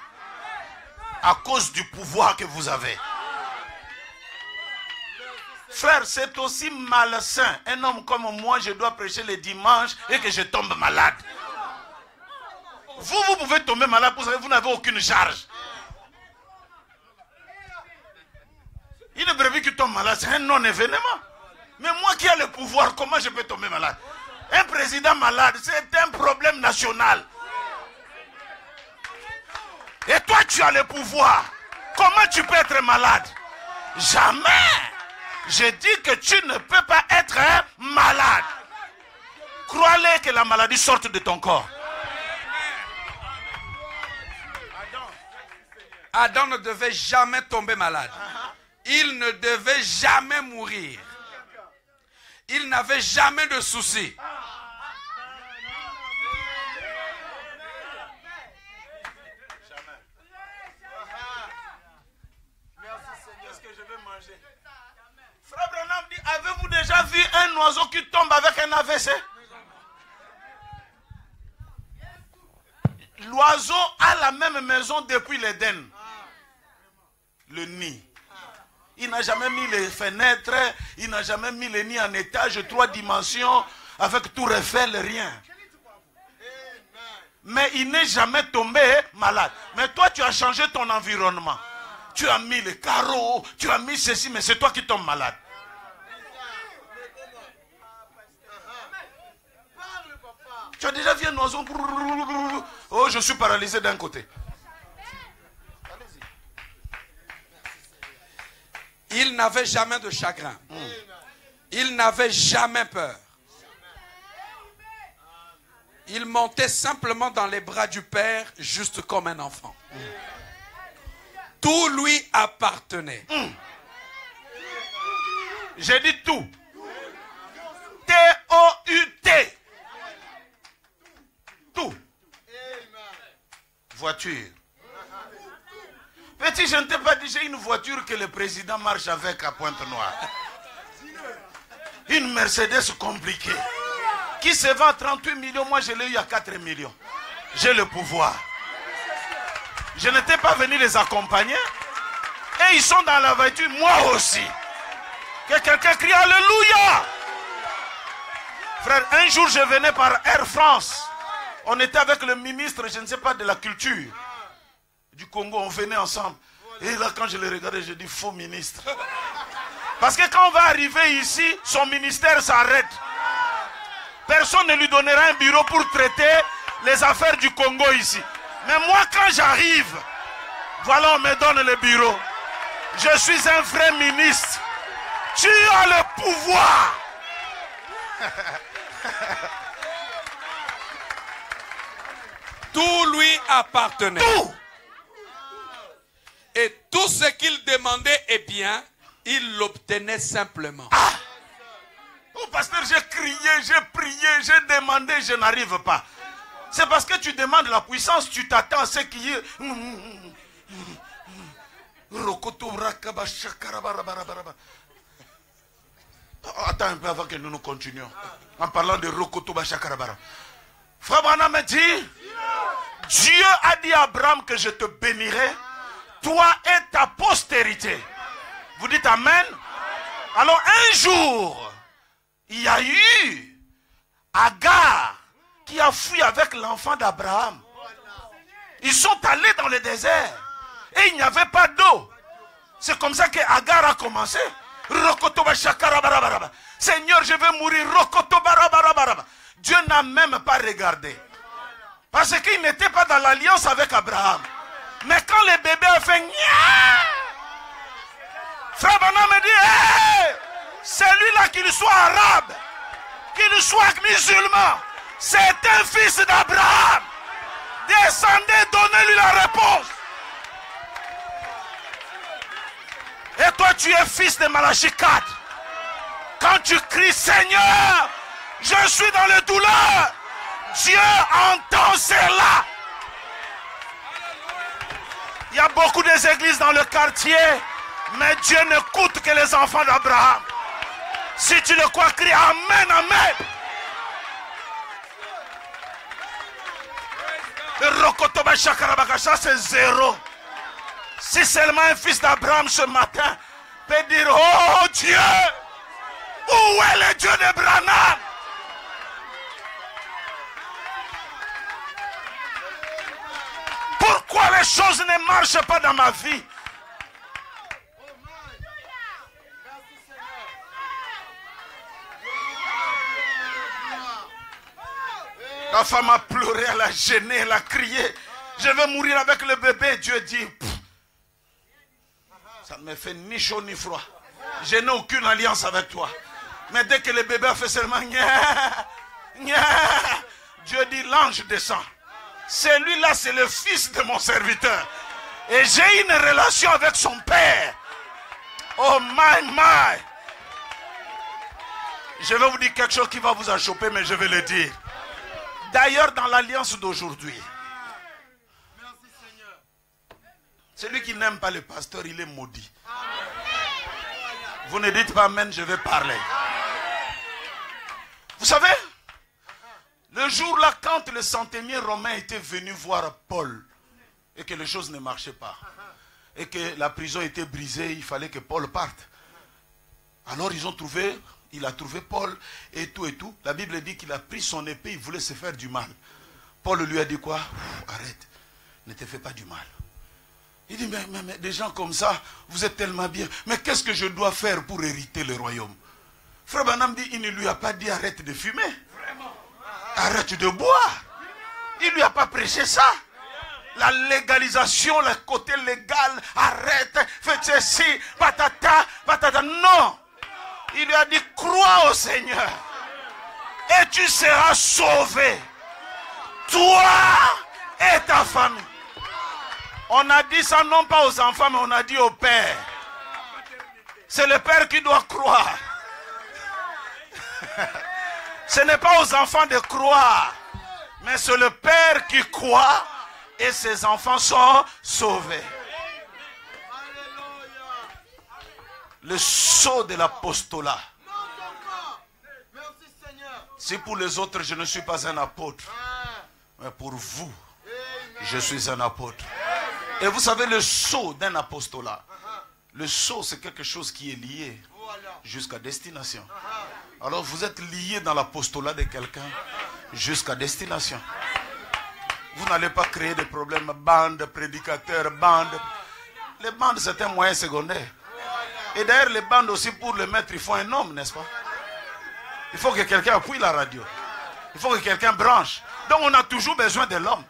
Speaker 2: à cause du pouvoir que vous avez. Frère, c'est aussi malsain. Un homme comme moi, je dois prêcher les dimanches et que je tombe malade. Vous pouvez tomber malade, vous n'avez aucune charge. Une brebis qui tombe malade, c'est un non-événement. Mais moi qui ai le pouvoir, comment je peux tomber malade? Un président malade, c'est un problème national. Et toi, tu as le pouvoir. Comment tu peux être malade? Jamais. Je dis que tu ne peux pas être malade. Crois-le que la maladie sorte de ton corps.
Speaker 1: Adam ne devait jamais tomber malade. Il ne devait jamais mourir. Il n'avait jamais de soucis.
Speaker 2: Frère Branham dit, avez-vous déjà vu un oiseau qui tombe avec un AVC? L'oiseau a la même maison depuis l'Éden. Le nid. Il n'a jamais mis les fenêtres, il n'a jamais mis les nids en étage, 3 dimensions, avec tout Eiffel, rien. Mais il n'est jamais tombé malade. Mais toi, tu as changé ton environnement. Tu as mis les carreaux, tu as mis ceci, mais c'est toi qui tombes malade. Tu as déjà vu un oiseau. Oh, je suis paralysé d'un côté.
Speaker 1: Il n'avait jamais de chagrin. Il n'avait jamais peur. Il montait simplement dans les bras du Père, juste comme un enfant. Tout lui appartenait.
Speaker 2: J'ai dit tout. T-O-U-T. Tout. Voiture. Petit, je ne t'ai pas dit, j'ai une voiture que le président marche avec à Pointe-Noire. Une Mercedes compliquée. Qui se vend à 38 millions, moi je l'ai eu à 4 millions. J'ai le pouvoir. Je n'étais pas venu les accompagner. Et ils sont dans la voiture, moi aussi. Que quelqu'un crie Alléluia. Frère, un jour je venais par Air France. On était avec le ministre, je ne sais pas, de la culture du Congo, on venait ensemble. Et là, quand je le regardais, je dis, faux ministre. Parce que quand on va arriver ici, son ministère s'arrête. Personne ne lui donnera un bureau pour traiter les affaires du Congo ici. Mais moi, quand j'arrive, voilà, on me donne le bureau. Je suis un vrai ministre. Tu as le pouvoir.
Speaker 1: Tout lui appartenait.
Speaker 2: Tout.
Speaker 1: Et tout ce qu'il demandait, eh bien, il l'obtenait simplement.
Speaker 2: Ah. Oh, pasteur, j'ai crié, j'ai prié, j'ai demandé, je n'arrive pas. C'est parce que tu demandes la puissance, tu t'attends à ce qu'il y ait. Attends un peu avant que nous nous continuions. En parlant de Rokoto Bachakarabara. Frère Branham me dit, Dieu a dit à Abraham que je te bénirai, toi et ta postérité. Vous dites Amen? Alors un jour, il y a eu Agar qui a fui avec l'enfant d'Abraham. Ils sont allés dans le désert et il n'y avait pas d'eau. C'est comme ça que Agar a commencé. Seigneur, je vais mourir. Dieu n'a même pas regardé. Parce qu'il n'était pas dans l'alliance avec Abraham. Mais quand le bébé a fait nya, Frère Branham me dit, hey, celui-là qu'il soit arabe, qu'il soit musulman, c'est un fils d'Abraham. Descendez, donnez-lui la réponse. Et toi, tu es fils de Malachie 4. Quand tu cries, Seigneur, je suis dans le douleur, Dieu entend cela. Il y a beaucoup d'églises dans le quartier, mais Dieu n'écoute que les enfants d'Abraham. Si tu le crois, crie Amen, Amen. Le Rokotoba Shakarabakasha, c'est zéro. Si seulement un fils d'Abraham ce matin peut dire, oh Dieu, où est le Dieu de Branham? Pourquoi les choses ne marchent pas dans ma vie? La femme a pleuré, elle a gêné, elle a crié. Je vais mourir avec le bébé. Dieu dit, ça ne me fait ni chaud ni froid. Je n'ai aucune alliance avec toi. Mais dès que le bébé a fait seulement Dieu dit, l'ange descend. Celui-là, c'est le fils de mon serviteur. Et j'ai une relation avec son père. Oh my. Je vais vous dire quelque chose qui va vous achoper, mais je vais le dire. D'ailleurs, dans l'alliance d'aujourd'hui, celui qui n'aime pas le pasteur, il est maudit. Vous ne dites pas amen, je vais parler. Vous savez, le jour-là, quand le centenier romain était venu voir Paul, et que les choses ne marchaient pas, et que la prison était brisée, il fallait que Paul parte. Alors ils ont trouvé... Il a trouvé Paul et tout et tout. La Bible dit qu'il a pris son épée, il voulait se faire du mal. Paul lui a dit quoi? Arrête, ne te fais pas du mal. Il dit, mais des gens comme ça, vous êtes tellement bien. Mais qu'est-ce que je dois faire pour hériter le royaume? Frère Branham dit, il ne lui a pas dit arrête de fumer. Arrête de boire. Il ne lui a pas prêché ça. La légalisation, le côté légal, arrête, fais ceci, patata, patata. Non. Il lui a dit, crois au Seigneur et tu seras sauvé. Toi et ta famille. On a dit ça non pas aux enfants, mais on a dit au père. C'est le père qui doit croire. Ce n'est pas aux enfants de croire, mais c'est le père qui croit et ses enfants sont sauvés. Le sceau de l'apostolat. Si pour les autres je ne suis pas un apôtre, mais pour vous, je suis un apôtre. Et vous savez, le sceau d'un apostolat, le sceau c'est quelque chose qui est lié jusqu'à destination. Alors vous êtes lié dans l'apostolat de quelqu'un jusqu'à destination. Vous n'allez pas créer des problèmes, bande, prédicateur, bande. Les bandes c'est un moyen secondaire. Et d'ailleurs, les bandes aussi, pour le mettre, il faut un homme, n'est-ce pas? Il faut que quelqu'un appuie la radio. Il faut que quelqu'un branche. Donc, on a toujours besoin de l'homme.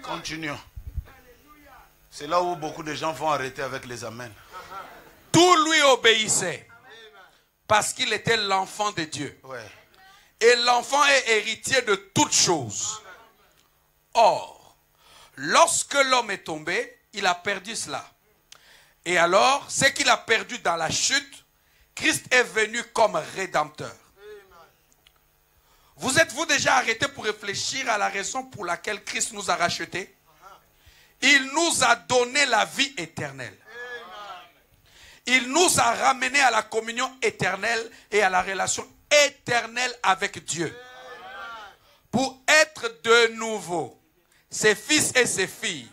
Speaker 2: Continuons. C'est là où beaucoup de gens vont arrêter avec les amens.
Speaker 1: Tout lui obéissait. Parce qu'il était l'enfant de Dieu.
Speaker 2: Ouais.
Speaker 1: Et l'enfant est héritier de toutes choses. Or, lorsque l'homme est tombé, il a perdu cela. Et alors, ce qu'il a perdu dans la chute, Christ est venu comme rédempteur. Vous êtes-vous déjà arrêté pour réfléchir à la raison pour laquelle Christ nous a rachetés? Il nous a donné la vie éternelle. Il nous a ramenés à la communion éternelle et à la relation éternelle avec Dieu. Pour être de nouveau ses fils et ses filles,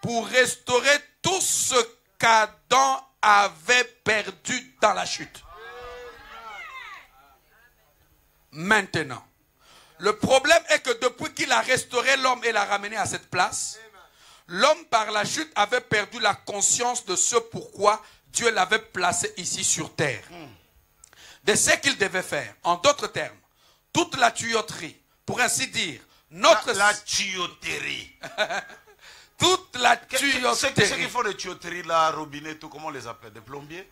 Speaker 1: pour restaurer tout ce qu'Adam avait perdu dans la chute. Maintenant, le problème est que depuis qu'il a restauré l'homme et l'a ramené à cette place, l'homme par la chute avait perdu la conscience de ce pourquoi Dieu l'avait placé ici sur terre. de ce qu'il devait faire. En d'autres termes, toute la tuyauterie, pour ainsi dire, notre...
Speaker 2: La tuyauterie.
Speaker 1: Toute la
Speaker 2: Ceux
Speaker 1: tuyauterie.
Speaker 2: qui font des tuyauteries, là, robinet, tout, comment on les appelle? Des plombiers?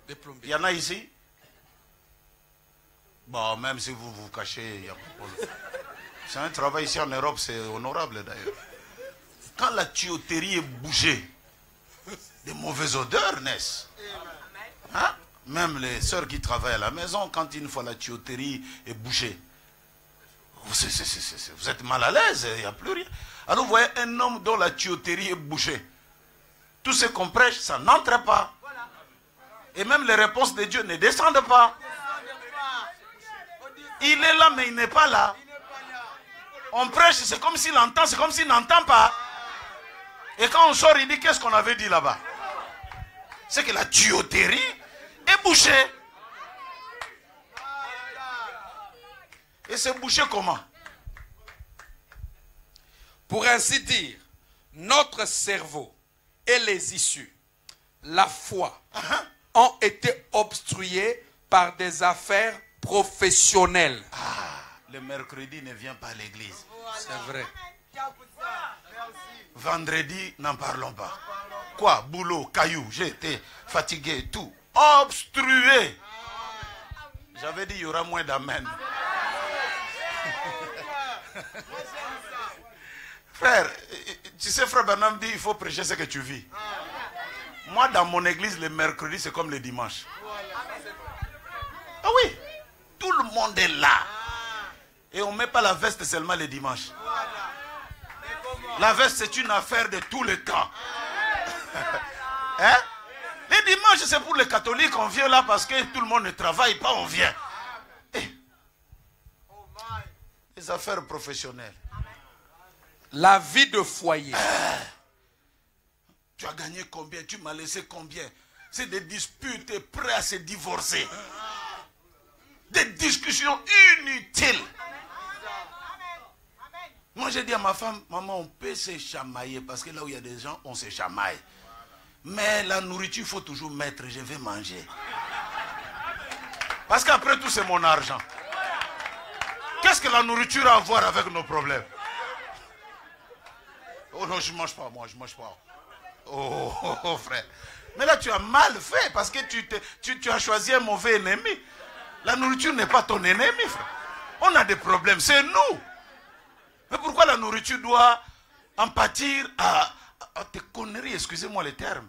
Speaker 1: Des plombiers.
Speaker 2: Il y en a ici? Bon, même si vous vous cachez, il n'y a pas de problème. C'est un travail ici en Europe, c'est honorable d'ailleurs. Quand la tuyauterie est bougée, des mauvaises odeurs naissent. Hein? Même les sœurs qui travaillent à la maison, quand une fois la tuyauterie est bouchée, vous êtes mal à l'aise, il n'y a plus rien. Alors vous voyez un homme dont la tuyauterie est bouchée. Tout ce qu'on prêche, ça n'entre pas. Et même les réponses de Dieu ne descendent pas. Il est là, mais il n'est pas là. On prêche, c'est comme s'il entend, c'est comme s'il n'entend pas. Et quand on sort, il dit, qu'est-ce qu'on avait dit là-bas? C'est que la tuyauterie est bouchée. Et c'est bouché comment?
Speaker 1: Pour ainsi dire, notre cerveau et les issues, la foi, ont été obstrués par des affaires professionnelles.
Speaker 2: Le mercredi ne vient pas à l'église.
Speaker 1: C'est vrai.
Speaker 2: Vendredi, n'en parlons pas. Quoi? Boulot, caillou, j'ai été fatigué, tout. Obstrué. J'avais dit, il y aura moins d'amen. Frère, tu sais, frère Bernard dit, il faut prêcher ce que tu vis. Moi, dans mon église, le mercredi, c'est comme le dimanche. Ah oui, tout le monde est là. Et on ne met pas la veste seulement le dimanche. La veste, c'est une affaire de tout le temps. Hein? Les dimanches, c'est pour les catholiques. On vient là parce que tout le monde ne travaille pas, on vient. Les affaires professionnelles.
Speaker 1: La vie de foyer.
Speaker 2: Tu as gagné combien? Tu m'as laissé combien? C'est des disputes prêts à se divorcer. Des discussions inutiles. Moi, j'ai dit à ma femme, maman, on peut se chamailler parce que là où il y a des gens, on se chamaille. Mais la nourriture, il faut toujours mettre, je vais manger. Parce qu'après tout, c'est mon argent. Qu'est-ce que la nourriture a à voir avec nos problèmes? Oh non, je ne mange pas, moi, je ne mange pas. Oh, frère. Mais là, tu as mal fait parce que tu as choisi un mauvais ennemi. La nourriture n'est pas ton ennemi, frère. On a des problèmes, c'est nous. Mais pourquoi la nourriture doit en pâtir à tes conneries, excusez-moi les termes.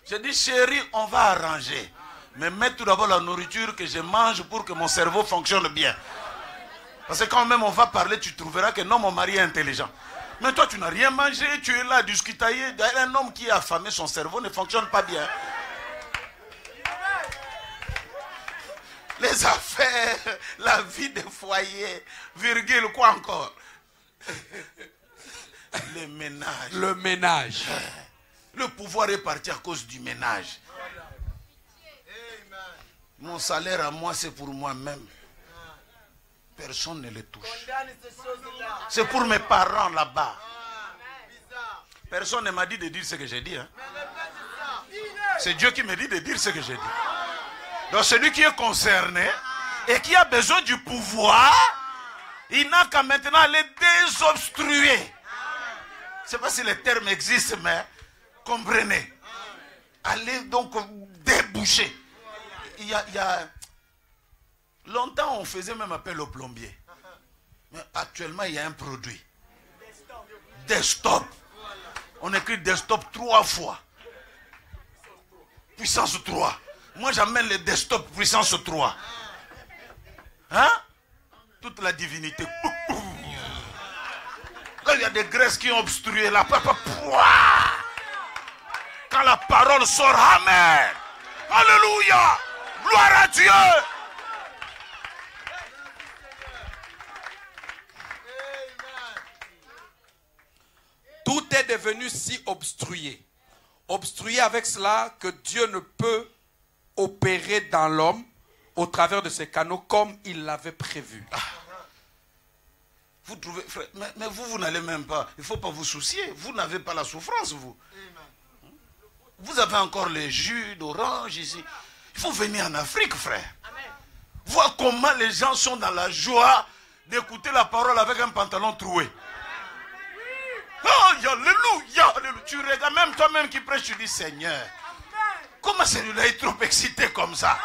Speaker 2: Je dis, chérie, on va arranger. Mais mets tout d'abord la nourriture que je mange pour que mon cerveau fonctionne bien. Parce que quand même on va parler, tu trouveras que non, mon mari est intelligent. Mais toi, tu n'as rien mangé, tu es là à discuter. Un homme qui est affamé, son cerveau ne fonctionne pas bien. Les affaires, la vie de foyer, virgule, quoi encore? Le ménage.
Speaker 1: Le ménage.
Speaker 2: Le pouvoir est parti à cause du ménage. Mon salaire à moi, c'est pour moi-même. Personne ne le touche. C'est pour mes parents là-bas. Personne ne m'a dit de dire ce que j'ai dit. Hein. C'est Dieu qui me dit de dire ce que j'ai dit. Donc celui qui est concerné et qui a besoin du pouvoir, il n'a qu'à maintenant aller désobstruer. Je ne sais pas si les termes existent, mais comprenez. Allez donc déboucher. Il y a longtemps, on faisait même appel au plombier. Mais actuellement, il y a un produit. Desktop. On écrit desktop 3 fois. Puissance 3. Moi, j'amène le desktop puissance 3. Hein? Toute la divinité. Là, il y a des graisses qui ont obstrué la papa. Quand la parole sort, amen. Alléluia. Gloire à Dieu.
Speaker 1: Tout est devenu si obstrué. Obstrué avec cela que Dieu ne peut opérer dans l'homme au travers de ces canaux comme il l'avait prévu.
Speaker 2: Vous trouvez, frère, mais vous n'allez même pas. Il ne faut pas vous soucier. Vous n'avez pas la souffrance, vous. Vous avez encore les jus d'orange ici. Il faut venir en Afrique, frère. Voir comment les gens sont dans la joie d'écouter la parole avec un pantalon troué. Oh, alléluia, alléluia. Tu regardes même toi-même qui prêche, tu dis Seigneur, comment celui-là est trop excité comme ça?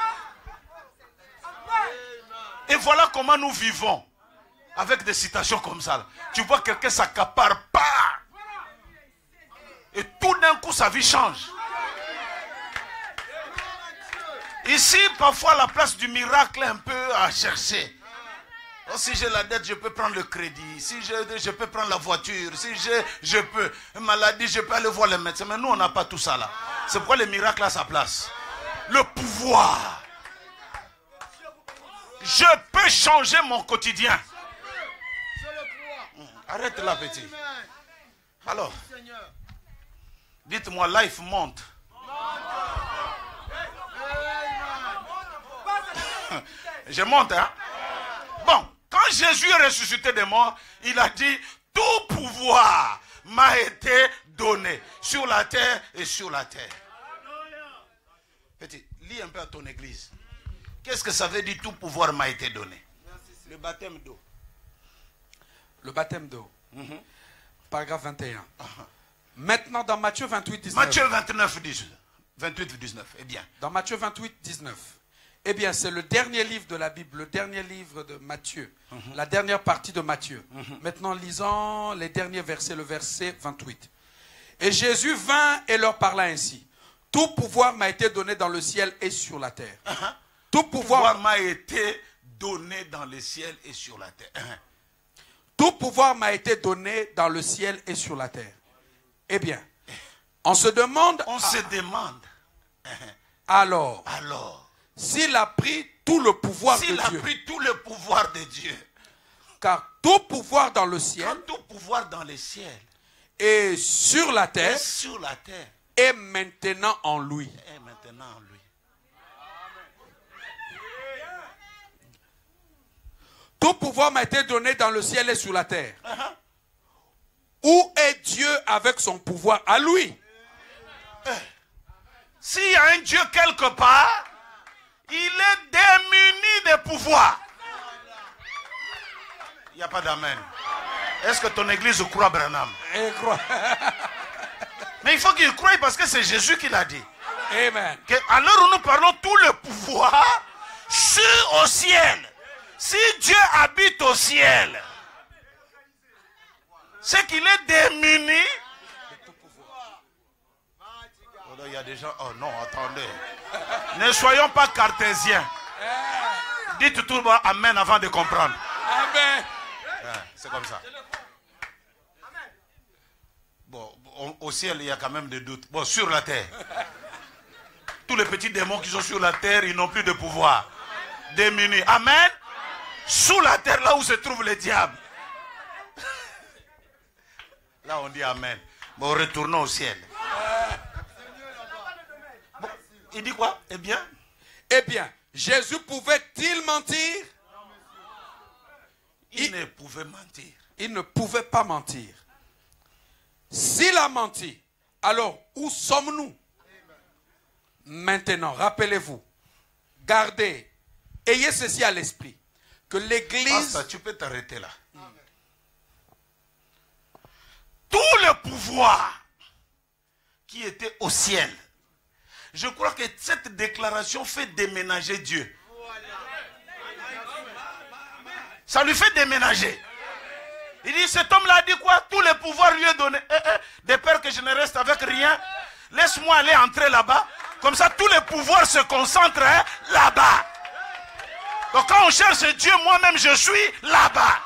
Speaker 2: Et voilà comment nous vivons avec des citations comme ça. Tu vois quelqu'un s'accapare pas. Et tout d'un coup sa vie change. Ici, parfois, la place du miracle est un peu à chercher. Oh, si j'ai la dette, je peux prendre le crédit. Si je peux prendre la voiture. Si je peux. Une maladie, je peux aller voir le médecin. Mais nous, on n'a pas tout ça là. C'est pourquoi le miracle a sa place. Le pouvoir. Je peux changer mon quotidien. Arrête là, petit. Alors, dites-moi, life monte. Je monte, hein? Bon, quand Jésus est ressuscité des morts, il a dit, tout pouvoir m'a été donné sur la terre et sur la terre. Petit, lis un peu à ton église. Qu'est-ce que ça veut dire, tout pouvoir m'a été donné? Le baptême d'eau.
Speaker 1: Le baptême d'eau. Paragraphe 21. Maintenant, dans Matthieu 28, 19.
Speaker 2: Matthieu 29, 19. 28, 19. Eh bien.
Speaker 1: Dans Matthieu 28, 19. Eh bien, c'est le dernier livre de la Bible, le dernier livre de Matthieu, la dernière partie de Matthieu. Maintenant, lisons les derniers versets, le verset 28. Et Jésus vint et leur parla ainsi. Tout pouvoir m'a été donné dans le ciel et sur la terre. Tout pouvoir
Speaker 2: m'a été donné dans le ciel et sur la terre.
Speaker 1: Tout pouvoir m'a été donné dans le ciel et sur la terre. Eh bien, on se demande... Alors, s'il a pris tout le pouvoir de Dieu.
Speaker 2: S'il a pris tout le pouvoir de Dieu.
Speaker 1: Car tout pouvoir dans le ciel.
Speaker 2: Car tout pouvoir dans le ciel.
Speaker 1: Et sur la terre.
Speaker 2: Et sur la terre.
Speaker 1: Est maintenant en lui.
Speaker 2: Et maintenant en lui.
Speaker 1: Tout pouvoir m'a été donné dans le ciel et sur la terre. Où est Dieu avec son pouvoir à lui?
Speaker 2: S'il y a un Dieu quelque part, il est démuni de pouvoir. Il n'y a pas d'amen. Est-ce que ton église croit, Branham? Mais il faut qu'il croie parce que c'est Jésus qui l'a dit.
Speaker 1: Amen.
Speaker 2: À l'heure où nous parlons, tout le pouvoir sur au ciel. Si Dieu habite au ciel, c'est qu'il est démuni. Oh, il y a des gens. Oh non, attendez. Ne soyons pas cartésiens. Dites tout le monde amen avant de comprendre.
Speaker 1: Amen.
Speaker 2: C'est comme ça. Bon, au ciel, il y a quand même des doutes. Bon, sur la terre. Tous les petits démons qui sont sur la terre, ils n'ont plus de pouvoir. Démunis. Amen. Sous la terre, là où se trouve le diable. Là, on dit amen. Bon, retournons au ciel. Bon, il dit quoi? Eh bien?
Speaker 1: Eh bien, Jésus pouvait-il mentir?
Speaker 2: Il ne pouvait mentir.
Speaker 1: Il ne pouvait pas mentir. S'il a menti, alors où sommes-nous? Maintenant, rappelez-vous, gardez, ayez ceci à l'esprit, que l'Église...
Speaker 2: Pasteur, tu peux t'arrêter là. Tout le pouvoir qui était au ciel, je crois que cette déclaration fait déménager Dieu. Ça lui fait déménager. Il dit, cet homme-là a dit quoi? Tout le pouvoir lui est donné. De peur que je ne reste avec rien, laisse-moi aller entrer là-bas. Comme ça, tout le pouvoir se concentre là-bas. Donc quand on cherche Dieu, moi-même je suis là-bas.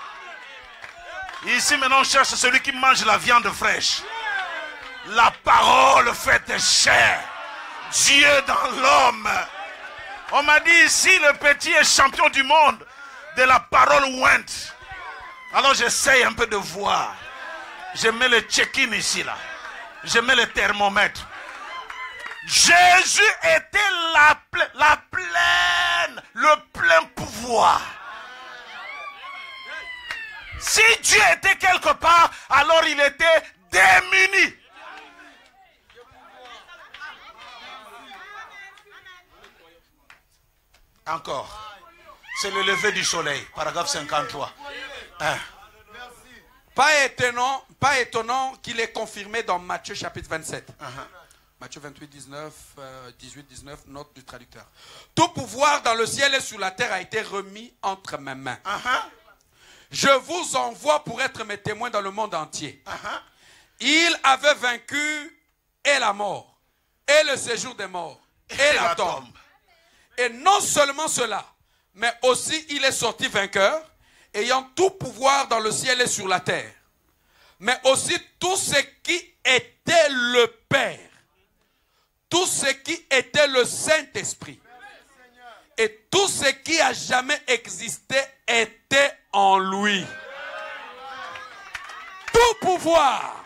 Speaker 2: Ici maintenant on cherche celui qui mange la viande fraîche. La parole faite chair. Dieu dans l'homme. On m'a dit ici le petit est champion du monde de la parole ointe. Alors j'essaye un peu de voir. Je mets le check-in ici là. Je mets le thermomètre. Jésus était le plein pouvoir. Si Dieu était quelque part, alors il était démuni. Encore. C'est le lever du soleil. Paragraphe 53.
Speaker 1: Pas étonnant qu'il est confirmé dans Matthieu chapitre 27. Matthieu 28, 19, 18, 19, note du traducteur. Tout pouvoir dans le ciel et sur la terre a été remis entre mes mains. Je vous envoie pour être mes témoins dans le monde entier. Il avait vaincu et la mort, et le séjour des morts, et la tombe. Et non seulement cela, mais aussi il est sorti vainqueur, ayant tout pouvoir dans le ciel et sur la terre. Mais aussi tout ce qui était le Père, tout ce qui était le Saint-Esprit, et tout ce qui a jamais existé était en lui. Tout pouvoir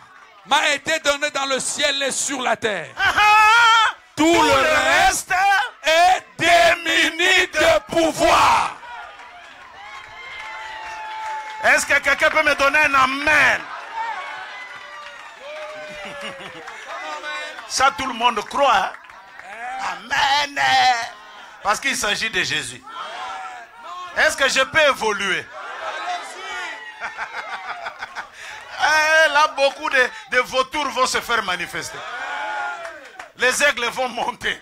Speaker 1: m'a été donné dans le ciel et sur la terre. Tout le reste est démuni de pouvoir.
Speaker 2: Est-ce que quelqu'un peut me donner un amen? Ça, tout le monde croit. Amen. Parce qu'il s'agit de Jésus. Est-ce que je peux évoluer? Là, beaucoup de vautours vont se faire manifester. Les aigles vont monter.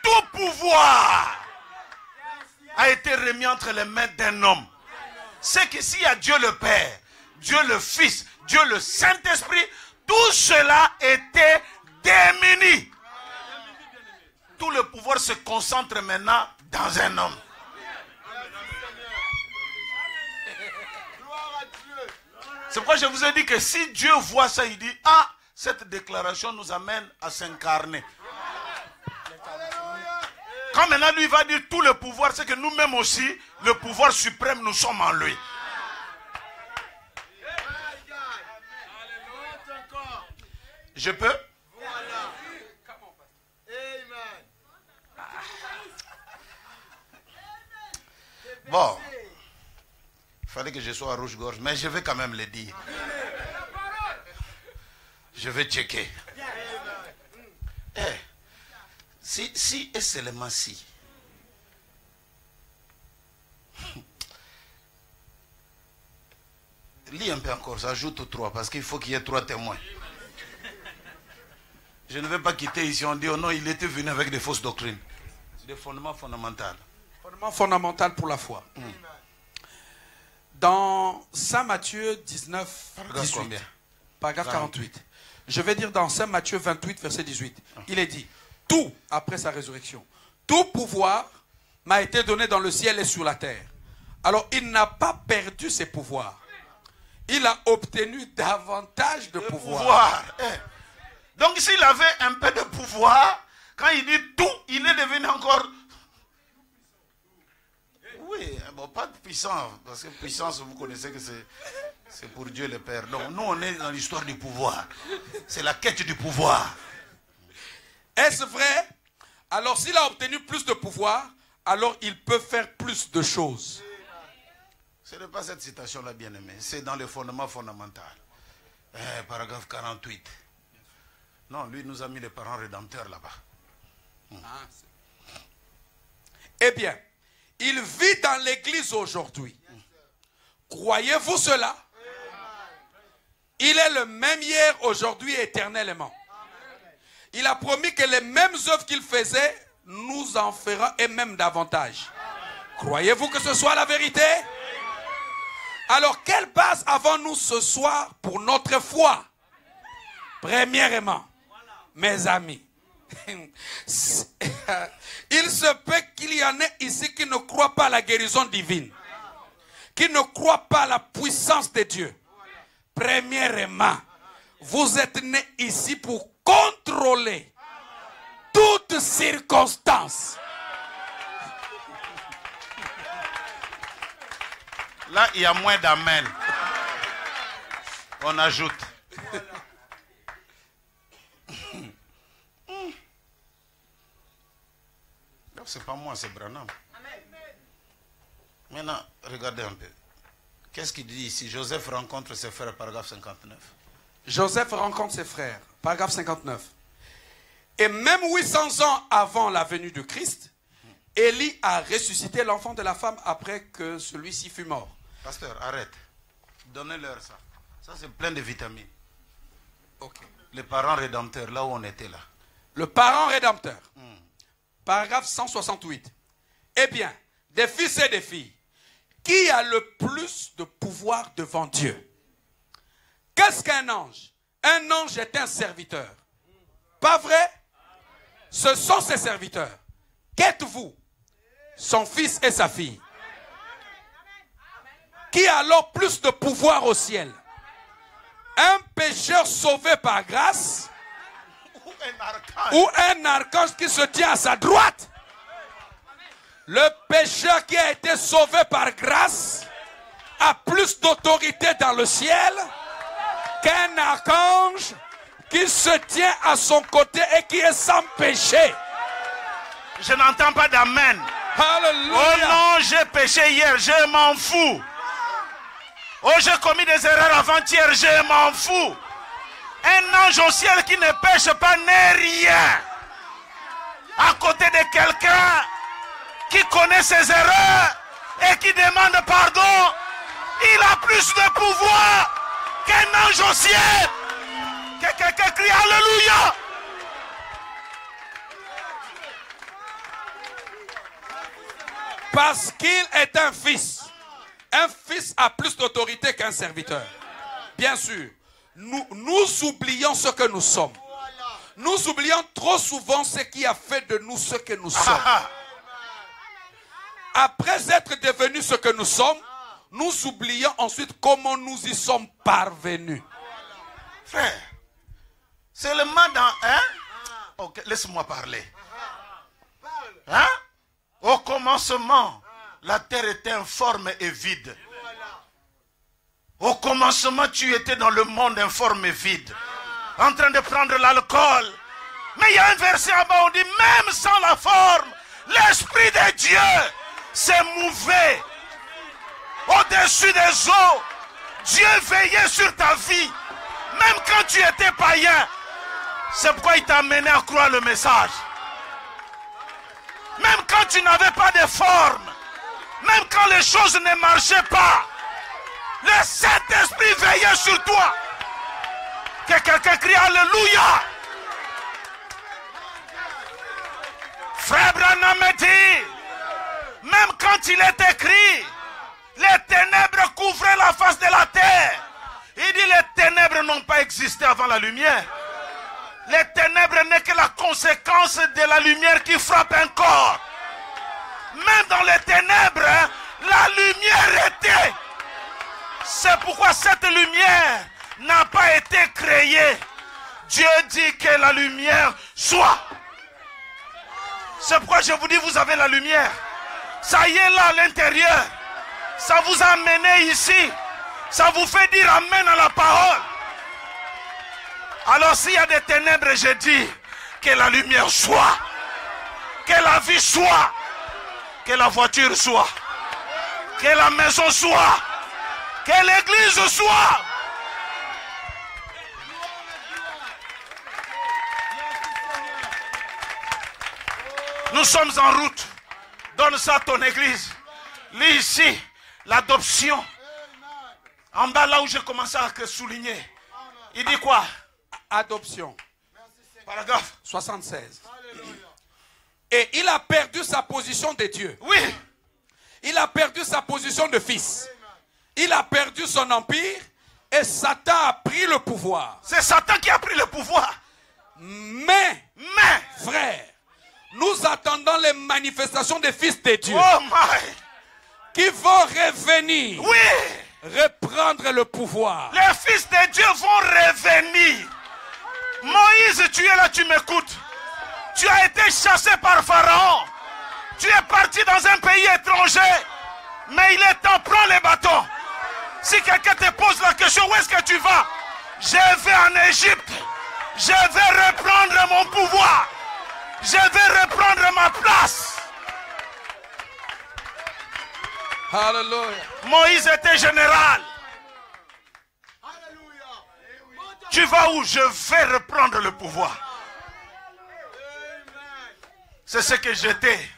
Speaker 2: Tout pouvoir a été remis entre les mains d'un homme. C'est qu'ici, il y a Dieu le Père, Dieu le Fils, Dieu le Saint-Esprit. Tout cela était démuni. Tout le pouvoir se concentre maintenant dans un homme. C'est pourquoi je vous ai dit que si Dieu voit ça, il dit, ah, cette déclaration nous amène à s'incarner. Quand maintenant lui va dire tout le pouvoir, c'est que nous-mêmes aussi, le pouvoir suprême, nous sommes en lui. Je peux? Bon, il fallait que je sois à rouge-gorge, mais je vais quand même le dire. Je vais checker. Si et seulement si. Lis un peu encore, ça ajoute 3, parce qu'il faut qu'il y ait 3 témoins. Je ne vais pas quitter ici, on dit, oh non, il était venu avec des fausses doctrines. Des fondements fondamentaux.
Speaker 1: Fondement fondamental pour la foi. Dans Saint Matthieu 19,
Speaker 2: Paragraphe
Speaker 1: 18,
Speaker 2: combien?
Speaker 1: paragraphe 48. Je vais dire dans Saint Matthieu 28, verset 18. Il est dit, tout, après sa résurrection, tout pouvoir m'a été donné dans le ciel et sur la terre. Alors, il n'a pas perdu ses pouvoirs. Il a obtenu davantage de pouvoir.
Speaker 2: Donc, s'il avait un peu de pouvoir, quand il dit tout, il est devenu encore... Oui, bon, pas de puissance, parce que puissance, vous connaissez que c'est pour Dieu le Père. Donc, nous, on est dans l'histoire du pouvoir. C'est la quête du pouvoir.
Speaker 1: Est-ce vrai? Alors, s'il a obtenu plus de pouvoir, alors il peut faire plus de choses.
Speaker 2: Ce n'est pas cette citation-là, bien-aimé. C'est dans le fondement fondamental. Paragraphe 48. Non, lui nous a mis les parents rédempteurs là-bas.
Speaker 1: Eh bien, il vit dans l'église aujourd'hui. Croyez-vous cela? Il est le même hier, aujourd'hui et éternellement. Il a promis que les mêmes œuvres qu'il faisait, nous en fera et même davantage. Croyez-vous que ce soit la vérité? Alors, quelle base avons-nous ce soir pour notre foi? Premièrement, mes amis, il se peut qu'il y en ait ici qui ne croient pas à la guérison divine, qui ne croient pas à la puissance de Dieu. Premièrement, vous êtes nés ici pour contrôler toutes circonstances.
Speaker 2: Là, il y a moins d'amen. On ajoute. C'est pas moi, c'est Branham. Maintenant, regardez un peu. Qu'est-ce qu'il dit ici? Joseph rencontre ses frères, paragraphe 59.
Speaker 1: Joseph rencontre ses frères, paragraphe 59. Et même 800 ans avant la venue de Christ, Élie a ressuscité l'enfant de la femme après que celui-ci fut mort.
Speaker 2: Pasteur, arrête. Donnez-leur ça. Ça, c'est plein de vitamines.
Speaker 1: Ok.
Speaker 2: Les parents rédempteurs, là où on était là.
Speaker 1: Le parent rédempteur. Paragraphe 168. Eh bien, des fils et des filles, qui a le plus de pouvoir devant Dieu? Qu'est-ce qu'un ange? Un ange est un serviteur. Pas vrai? Ce sont ses serviteurs. Qu'êtes-vous? Son fils et sa fille. Qui a alors plus de pouvoir au ciel? Un pécheur sauvé par grâce ou un archange qui se tient à sa droite? Le pécheur qui a été sauvé par grâce a plus d'autorité dans le ciel qu'un archange qui se tient à son côté et qui est sans péché.
Speaker 2: Je n'entends pas d'amen.
Speaker 1: Alléluia.
Speaker 2: Oh non, j'ai péché hier, je m'en fous. Oh, j'ai commis des erreurs avant-hier, je m'en fous. Un ange au ciel qui ne pêche pas n'est rien. À côté de quelqu'un qui connaît ses erreurs et qui demande pardon, il a plus de pouvoir qu'un ange au ciel. Que quelqu'un crie Alléluia.
Speaker 1: Parce qu'il est un fils. Un fils a plus d'autorité qu'un serviteur. Bien sûr, nous oublions ce que nous sommes. Nous oublions trop souvent ce qui a fait de nous ce que nous sommes. Après être devenus ce que nous sommes, nous oublions ensuite comment nous y sommes parvenus.
Speaker 2: Frère, seulement dans... Hein? Ok, laisse-moi parler. Hein? Au commencement, la terre était informe et vide. Au commencement, tu étais dans le monde informe et vide, en train de prendre l'alcool. Mais il y a un verset en bas, on dit, même sans la forme, l'Esprit de Dieu s'est mouvé au-dessus des eaux. Dieu veillait sur ta vie, même quand tu étais païen. C'est pourquoi il t'a amené à croire le message. Même quand tu n'avais pas de forme, même quand les choses ne marchaient pas, le Saint-Esprit veillait sur toi. Que quelqu'un crie Alléluia. Frère Branham dit, même quand il est écrit, les ténèbres couvraient la face de la terre. Il dit, les ténèbres n'ont pas existé avant la lumière. Les ténèbres n'est que la conséquence de la lumière qui frappe un corps. Même dans les ténèbres, la lumière était. C'est pourquoi cette lumière n'a pas été créée. Dieu dit que la lumière soit. C'est pourquoi je vous dis, vous avez la lumière. Ça y est là à l'intérieur. Ça vous a amené ici. Ça vous fait dire amen à la parole. Alors s'il y a des ténèbres, je dis que la lumière soit. Que la vie soit. Que la voiture soit. Que la maison soit. Que l'église soit. Nous sommes en route. Donne ça à ton église. Lis ici l'adoption. En bas là où j'ai commencé à souligner. Il dit quoi?
Speaker 1: Adoption.
Speaker 2: Paragraphe
Speaker 1: 76. Et il a perdu sa position de Dieu.
Speaker 2: Oui.
Speaker 1: Il a perdu sa position de fils. Il a perdu son empire et Satan a pris le pouvoir.
Speaker 2: C'est Satan qui a pris le pouvoir.
Speaker 1: Mais, frère, nous attendons les manifestations des fils de Dieu.
Speaker 2: Oh my.
Speaker 1: Qui vont revenir.
Speaker 2: Oui.
Speaker 1: Reprendre le pouvoir.
Speaker 2: Les fils de Dieu vont revenir. Moïse, tu es là, tu m'écoutes. Tu as été chassé par Pharaon. Tu es parti dans un pays étranger. Mais il est temps, prends les bâtons. Si quelqu'un te pose la question, où est-ce que tu vas? Je vais en Égypte. Je vais reprendre mon pouvoir. Je vais reprendre ma place.
Speaker 1: Alléluia.
Speaker 2: Moïse était général. Tu vas où? Je vais reprendre le pouvoir. C'est ce que j'étais.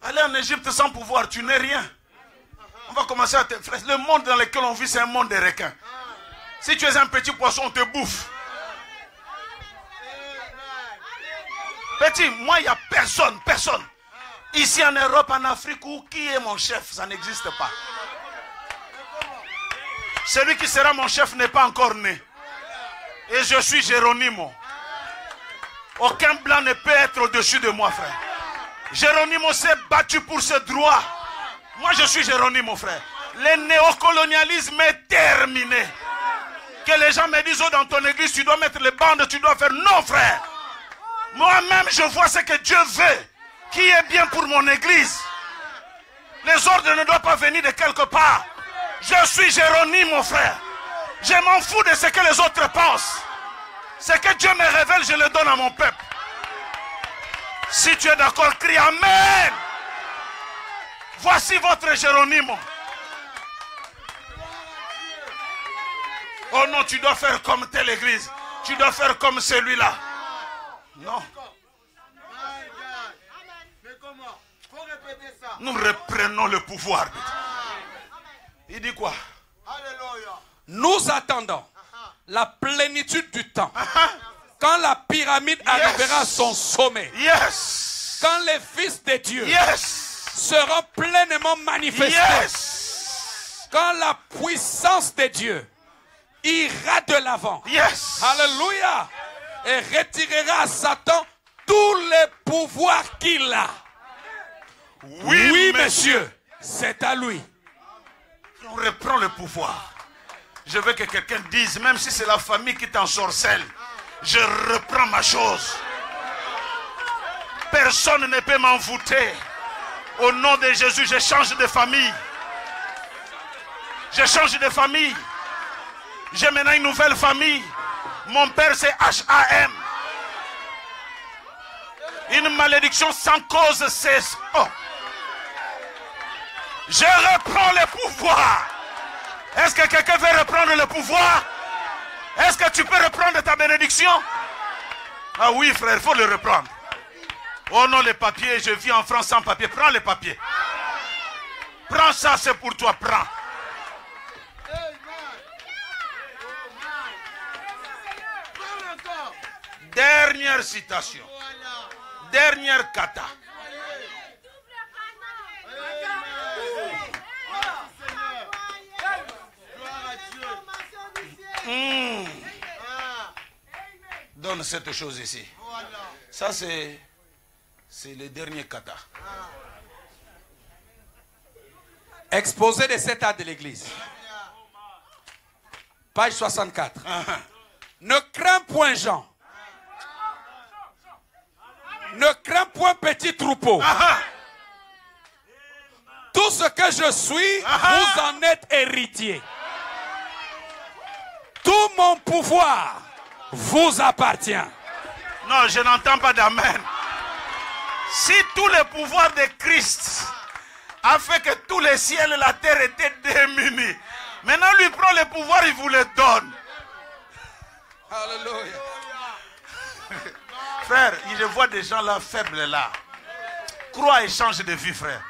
Speaker 2: Aller en Égypte sans pouvoir, tu n'es rien. On va commencer à te... Le monde dans lequel on vit, c'est un monde de requins. Si tu es un petit poisson, on te bouffe. Petit, moi, il n'y a personne. Ici en Europe, en Afrique, où qui est mon chef? Ça n'existe pas. Celui qui sera mon chef n'est pas encore né. Et je suis Géronimo. Aucun blanc ne peut être au-dessus de moi, frère. Géronimo s'est battu pour ce droit. Moi, je suis Géronimo, frère. Le néocolonialisme est terminé. Que les gens me disent, oh, dans ton église, tu dois mettre les bandes, tu dois faire... Non, frère. Moi-même, je vois ce que Dieu veut. Qui est bien pour mon église. Les ordres ne doivent pas venir de quelque part. Je suis Géronimo, mon frère. Je m'en fous de ce que les autres pensent. Ce que Dieu me révèle, je le donne à mon peuple. Si tu es d'accord, crie Amen. Voici votre Géronimo. Oh non, tu dois faire comme telle église. Tu dois faire comme celui-là. Non. Nous reprenons le pouvoir. Il dit quoi?
Speaker 1: Nous attendons la plénitude du temps. Quand la pyramide arrivera à son sommet.
Speaker 2: Yes.
Speaker 1: Quand les fils de Dieu seront pleinement manifestés.
Speaker 2: Yes.
Speaker 1: Quand la puissance de Dieu ira de l'avant.
Speaker 2: Yes.
Speaker 1: Alléluia. Et retirera à Satan tous les pouvoirs qu'il a. Oui, monsieur. C'est à lui.
Speaker 2: On reprend le pouvoir. Je veux que quelqu'un dise, même si c'est la famille qui t'ensorcelle, je reprends ma chose. Personne ne peut m'envoûter. Au nom de Jésus, je change de famille. Je change de famille. J'ai maintenant une nouvelle famille. Mon père, c'est H.A.M. Une malédiction sans cause, c'est... Oh. Je reprends le pouvoir. Est-ce que quelqu'un veut reprendre le pouvoir? Est-ce que tu peux reprendre ta bénédiction? Ah oui, frère, il faut le reprendre. Oh non, les papiers, je vis en France sans papier. Prends les papiers. Prends ça, c'est pour toi, prends. Dernière citation. Dernière kata. Donne cette chose ici. Ça, c'est le dernier kata.
Speaker 1: Exposé de cet acte de l'église. Page 64. Ne crains point, Jean. Ne crains point, petit troupeau. Tout ce que je suis, vous en êtes héritier. Tout mon pouvoir vous appartient.
Speaker 2: Non, je n'entends pas d'amen. Si tout le pouvoir de Christ a fait que tous les ciels et la terre étaient démunis, maintenant lui prend le pouvoir, il vous le donne.
Speaker 1: Alléluia.
Speaker 2: Frère, je vois des gens là faibles là. Crois et change de vie, frère.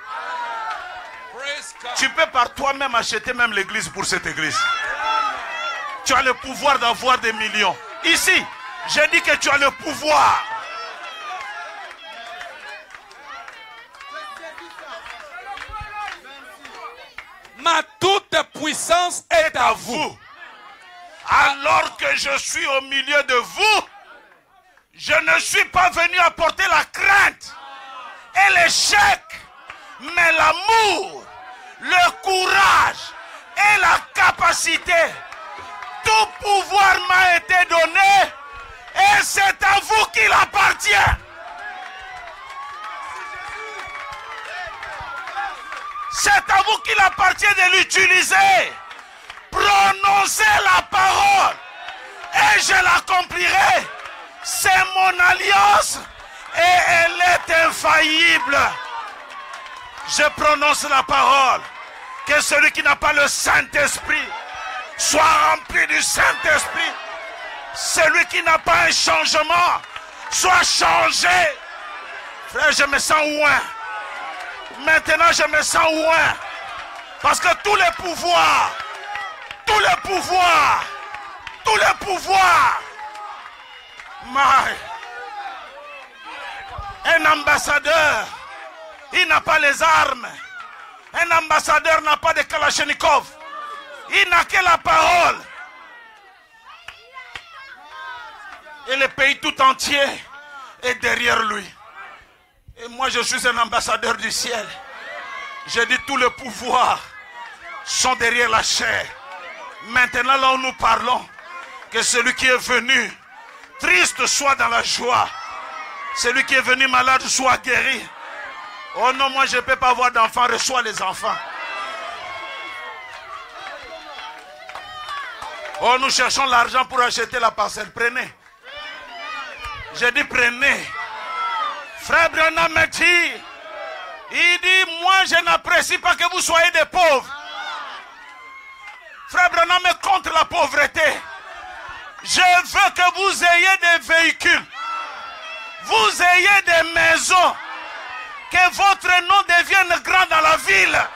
Speaker 2: Tu peux par toi-même acheter même l'église pour cette église. Tu as le pouvoir d'avoir des millions. Ici, je dis que tu as le pouvoir.
Speaker 1: Ma toute puissance est à vous.
Speaker 2: Alors que je suis au milieu de vous, je ne suis pas venu apporter la crainte et l'échec, mais l'amour, le courage et la capacité. Tout pouvoir m'a été donné et c'est à vous qu'il appartient. C'est à vous qu'il appartient de l'utiliser. Prononcez la parole et je l'accomplirai. C'est mon alliance et elle est infaillible. Je prononce la parole. Que celui qui n'a pas le Saint-Esprit soit rempli du Saint-Esprit. Celui qui n'a pas un changement soit changé. Frère, je me sens loin. Maintenant, je me sens loin. Parce que tous les pouvoirs, un ambassadeur, il n'a pas les armes. Un ambassadeur n'a pas de Kalachnikov. Il n'a que la parole. Et le pays tout entier est derrière lui. Et moi, je suis un ambassadeur du ciel. Je dis tous les pouvoirs sont derrière la chair. Maintenant, là où nous parlons, que celui qui est venu triste soit dans la joie. Celui qui est venu malade soit guéri. Oh non, moi je ne peux pas avoir d'enfants, reçois les enfants. Oh, nous cherchons l'argent pour acheter la parcelle. Prenez. J'ai dit prenez. Frère Branham me dit, il dit, moi je n'apprécie pas que vous soyez des pauvres. Frère Branham est contre la pauvreté. Je veux que vous ayez des véhicules. Vous ayez des maisons. Que votre nom devienne grand dans la ville.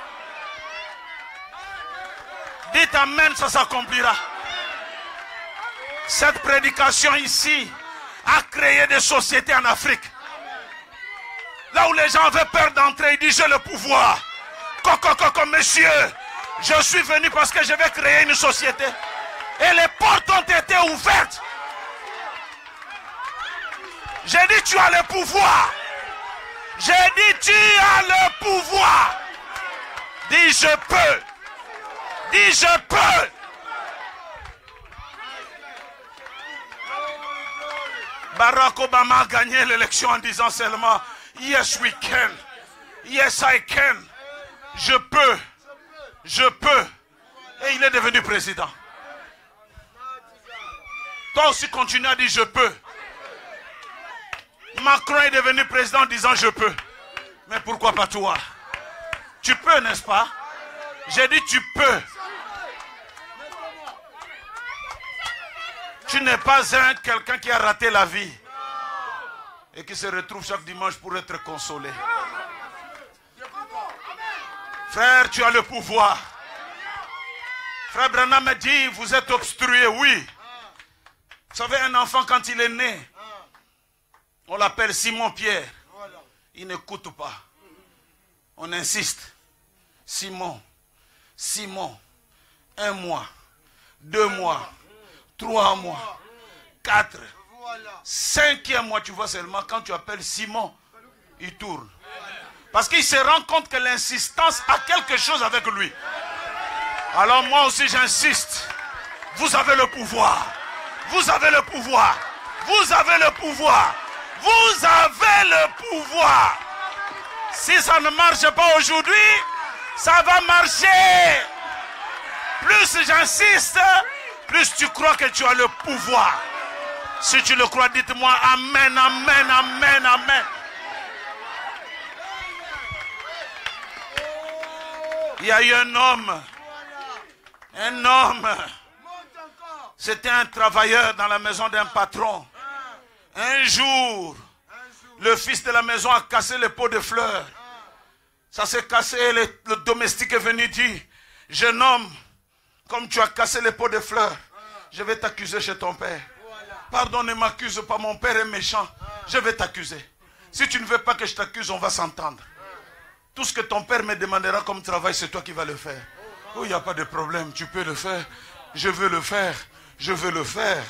Speaker 2: Dites amen, ça s'accomplira. Cette prédication ici a créé des sociétés en Afrique. Là où les gens avaient peur d'entrer, ils disent j'ai le pouvoir. Monsieur, je suis venu parce que je vais créer une société. Et les portes ont été ouvertes. J'ai dit tu as le pouvoir. J'ai dit tu as le pouvoir. Dis je peux. Dis je peux. Barack Obama a gagné l'élection en disant seulement yes we can. Yes I can. Je peux. Je peux. Et il est devenu président. Toi aussi continue à dire je peux. Macron est devenu président en disant je peux. Mais pourquoi pas toi? Tu peux, n'est-ce pas? J'ai dit tu peux. Tu n'es pas quelqu'un qui a raté la vie et qui se retrouve chaque dimanche pour être consolé. Frère, tu as le pouvoir. Frère Branham me dit, vous êtes obstrué, oui. Vous savez, un enfant quand il est né, on l'appelle Simon-Pierre. Il n'écoute pas. On insiste. Simon, Simon, 1 mois, 2 mois, 3 mois, 4, 5e mois, tu vois seulement, quand tu appelles Simon, il tourne. Parce qu'il se rend compte que l'insistance a quelque chose avec lui. Alors moi aussi j'insiste. Vous avez le pouvoir. Vous avez le pouvoir. Vous avez le pouvoir. Vous avez le pouvoir. Si ça ne marche pas aujourd'hui, ça va marcher. Plus j'insiste, plus tu crois que tu as le pouvoir. Si tu le crois, dites-moi amen, amen, amen, amen. Il y a eu un homme. C'était un travailleur dans la maison d'un patron. Un jour, le fils de la maison a cassé le pot de fleurs. Ça s'est cassé et le domestique est venu dire, jeune homme, comme tu as cassé le pot de fleurs, je vais t'accuser chez ton père. Pardon, ne m'accuse pas, mon père est méchant. Je vais t'accuser. Si tu ne veux pas que je t'accuse, on va s'entendre. Tout ce que ton père me demandera comme travail, c'est toi qui vas le faire. Oh, il n'y a pas de problème, tu peux le faire. Je veux le faire. Je veux le faire.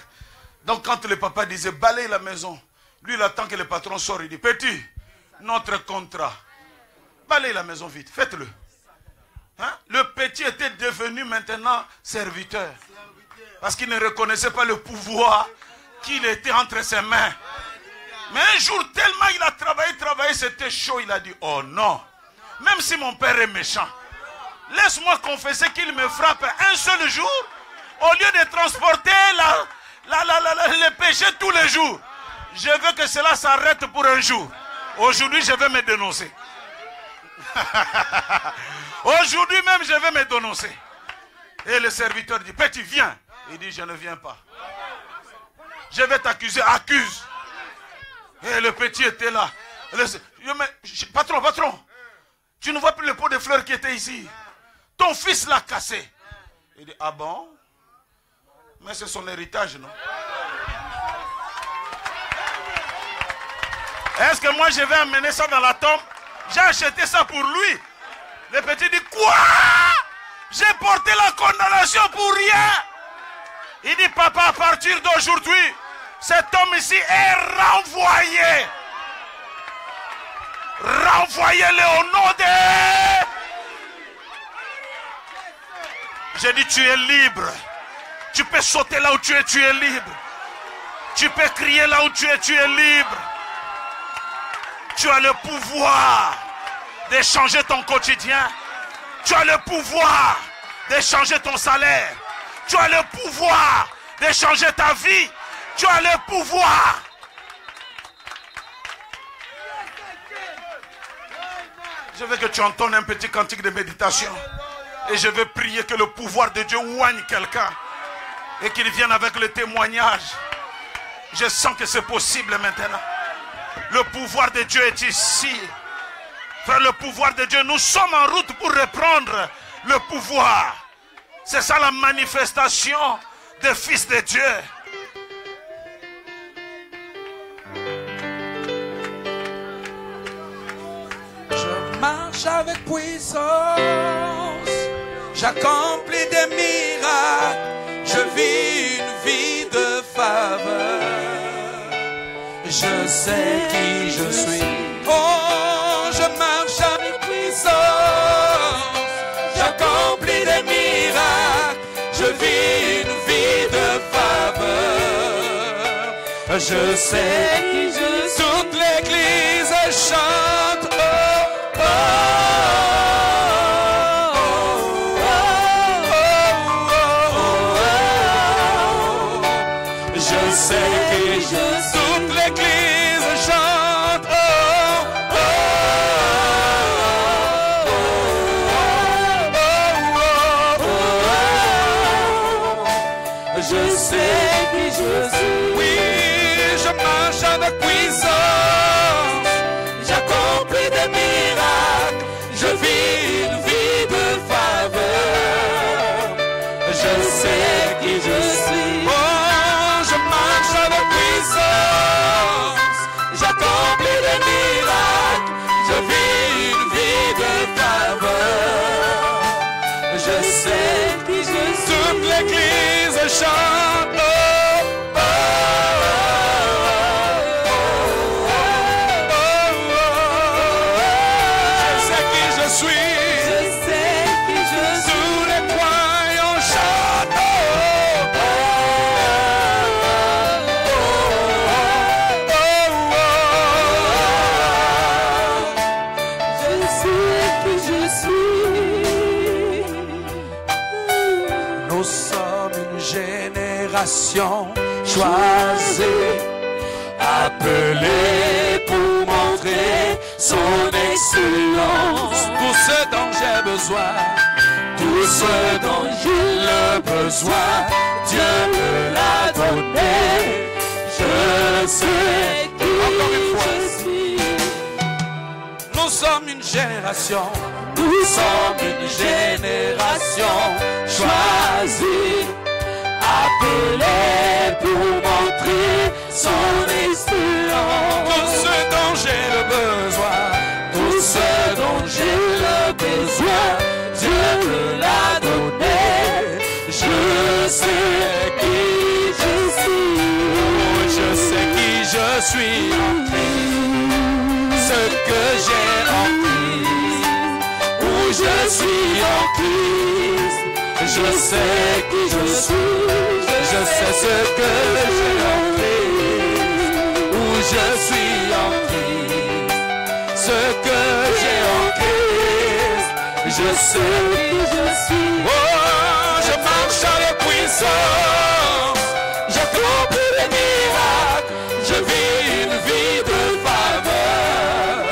Speaker 2: Donc quand le papa disait, balaye la maison, lui il attend que le patron sorte, il dit, petit, notre contrat, balaye la maison vite, faites-le. Hein? Le petit était devenu maintenant serviteur. Parce qu'il ne reconnaissait pas le pouvoir qu'il était entre ses mains. Mais un jour, tellement il a travaillé, c'était chaud, il a dit, oh non, même si mon père est méchant, laisse-moi confesser qu'il me frappe un seul jour, au lieu de transporter les péchés tous les jours. Je veux que cela s'arrête pour un jour. Aujourd'hui, je vais me dénoncer. Aujourd'hui même, je vais me dénoncer. Et le serviteur dit, petit, viens. Il dit, je ne viens pas. Je vais t'accuser, accuse. Et le petit était là. Patron, Tu ne vois plus le pot de fleurs qui était ici. Ton fils l'a cassé. Il dit, ah bon? Mais c'est son héritage, non? Est-ce que moi je vais amener ça dans la tombe? J'ai acheté ça pour lui. Le petit dit, quoi? J'ai porté la condamnation pour rien. Il dit, papa, à partir d'aujourd'hui, cet homme ici est renvoyé. Renvoyez-le au nom de... J'ai dit, tu es libre. Tu peux sauter là où tu es libre. Tu peux crier là où tu es libre. Tu as le pouvoir de changer ton quotidien. Tu as le pouvoir de changer ton salaire. Tu as le pouvoir de changer ta vie. Tu as le pouvoir. Je veux que tu entonnes un petit cantique de méditation. Et je veux prier que le pouvoir de Dieu oigne quelqu'un. Et qu'il vienne avec le témoignage. Je sens que c'est possible maintenant. Le pouvoir de Dieu est ici. Frère, le pouvoir de Dieu, nous sommes en route pour reprendre le pouvoir. C'est ça la manifestation des fils de Dieu.
Speaker 1: Je marche avec puissance, j'accomplis des miracles, je vis une vie de faveur. Je sais qui je suis. Oh, je marche avec puissance, j'accomplis des miracles, je vis une vie de faveur. Je sais qui je suis. Toute l'église chante. Oh, oh, je sais qui je suis. Toute l'église chante. Je sais qui je suis. Oui, je marche avec puissance. J'accomplis des miracles. Je vis une vie de faveur. Je sais qui je suis. Oh, je marche avec puissance. J'accomplis des miracles. Je vis une vie de faveur. Je sais qui je suis. Toute l'église chante. Choisi, appelé pour montrer son excellence. Tout ce dont j'ai besoin, tout ce dont j'ai le besoin, Dieu me l'a donné. Je sais qui je suis. Nous sommes une génération, nous sommes une génération choisie, appelé pour montrer son excellence. Tout ce dont j'ai le besoin, tout ce dont j'ai le besoin, Dieu me l'a donné. Je sais qui je suis. Oh, je sais qui je suis en Christ. Ce que j'ai en Christ. Où je suis en Christ. Je sais qui je suis. Je sais ce que j'ai en Christ, où je suis en Christ, ce que j'ai en Christ, je sais qui je suis. Oh, je marche avec puissance, j'accomplis des miracles, je vis une vie de faveur.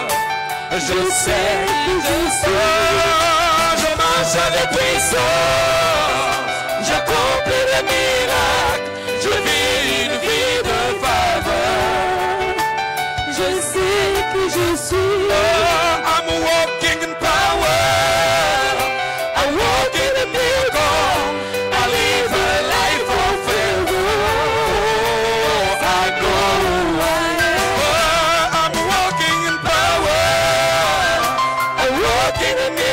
Speaker 1: Je sais qui je suis. Oh, je marche avec puissance, j'accomplis des miracles, je vis une vie de faveur. Je sais qui je suis. Oh, I'm walking in power.
Speaker 4: Lord in me.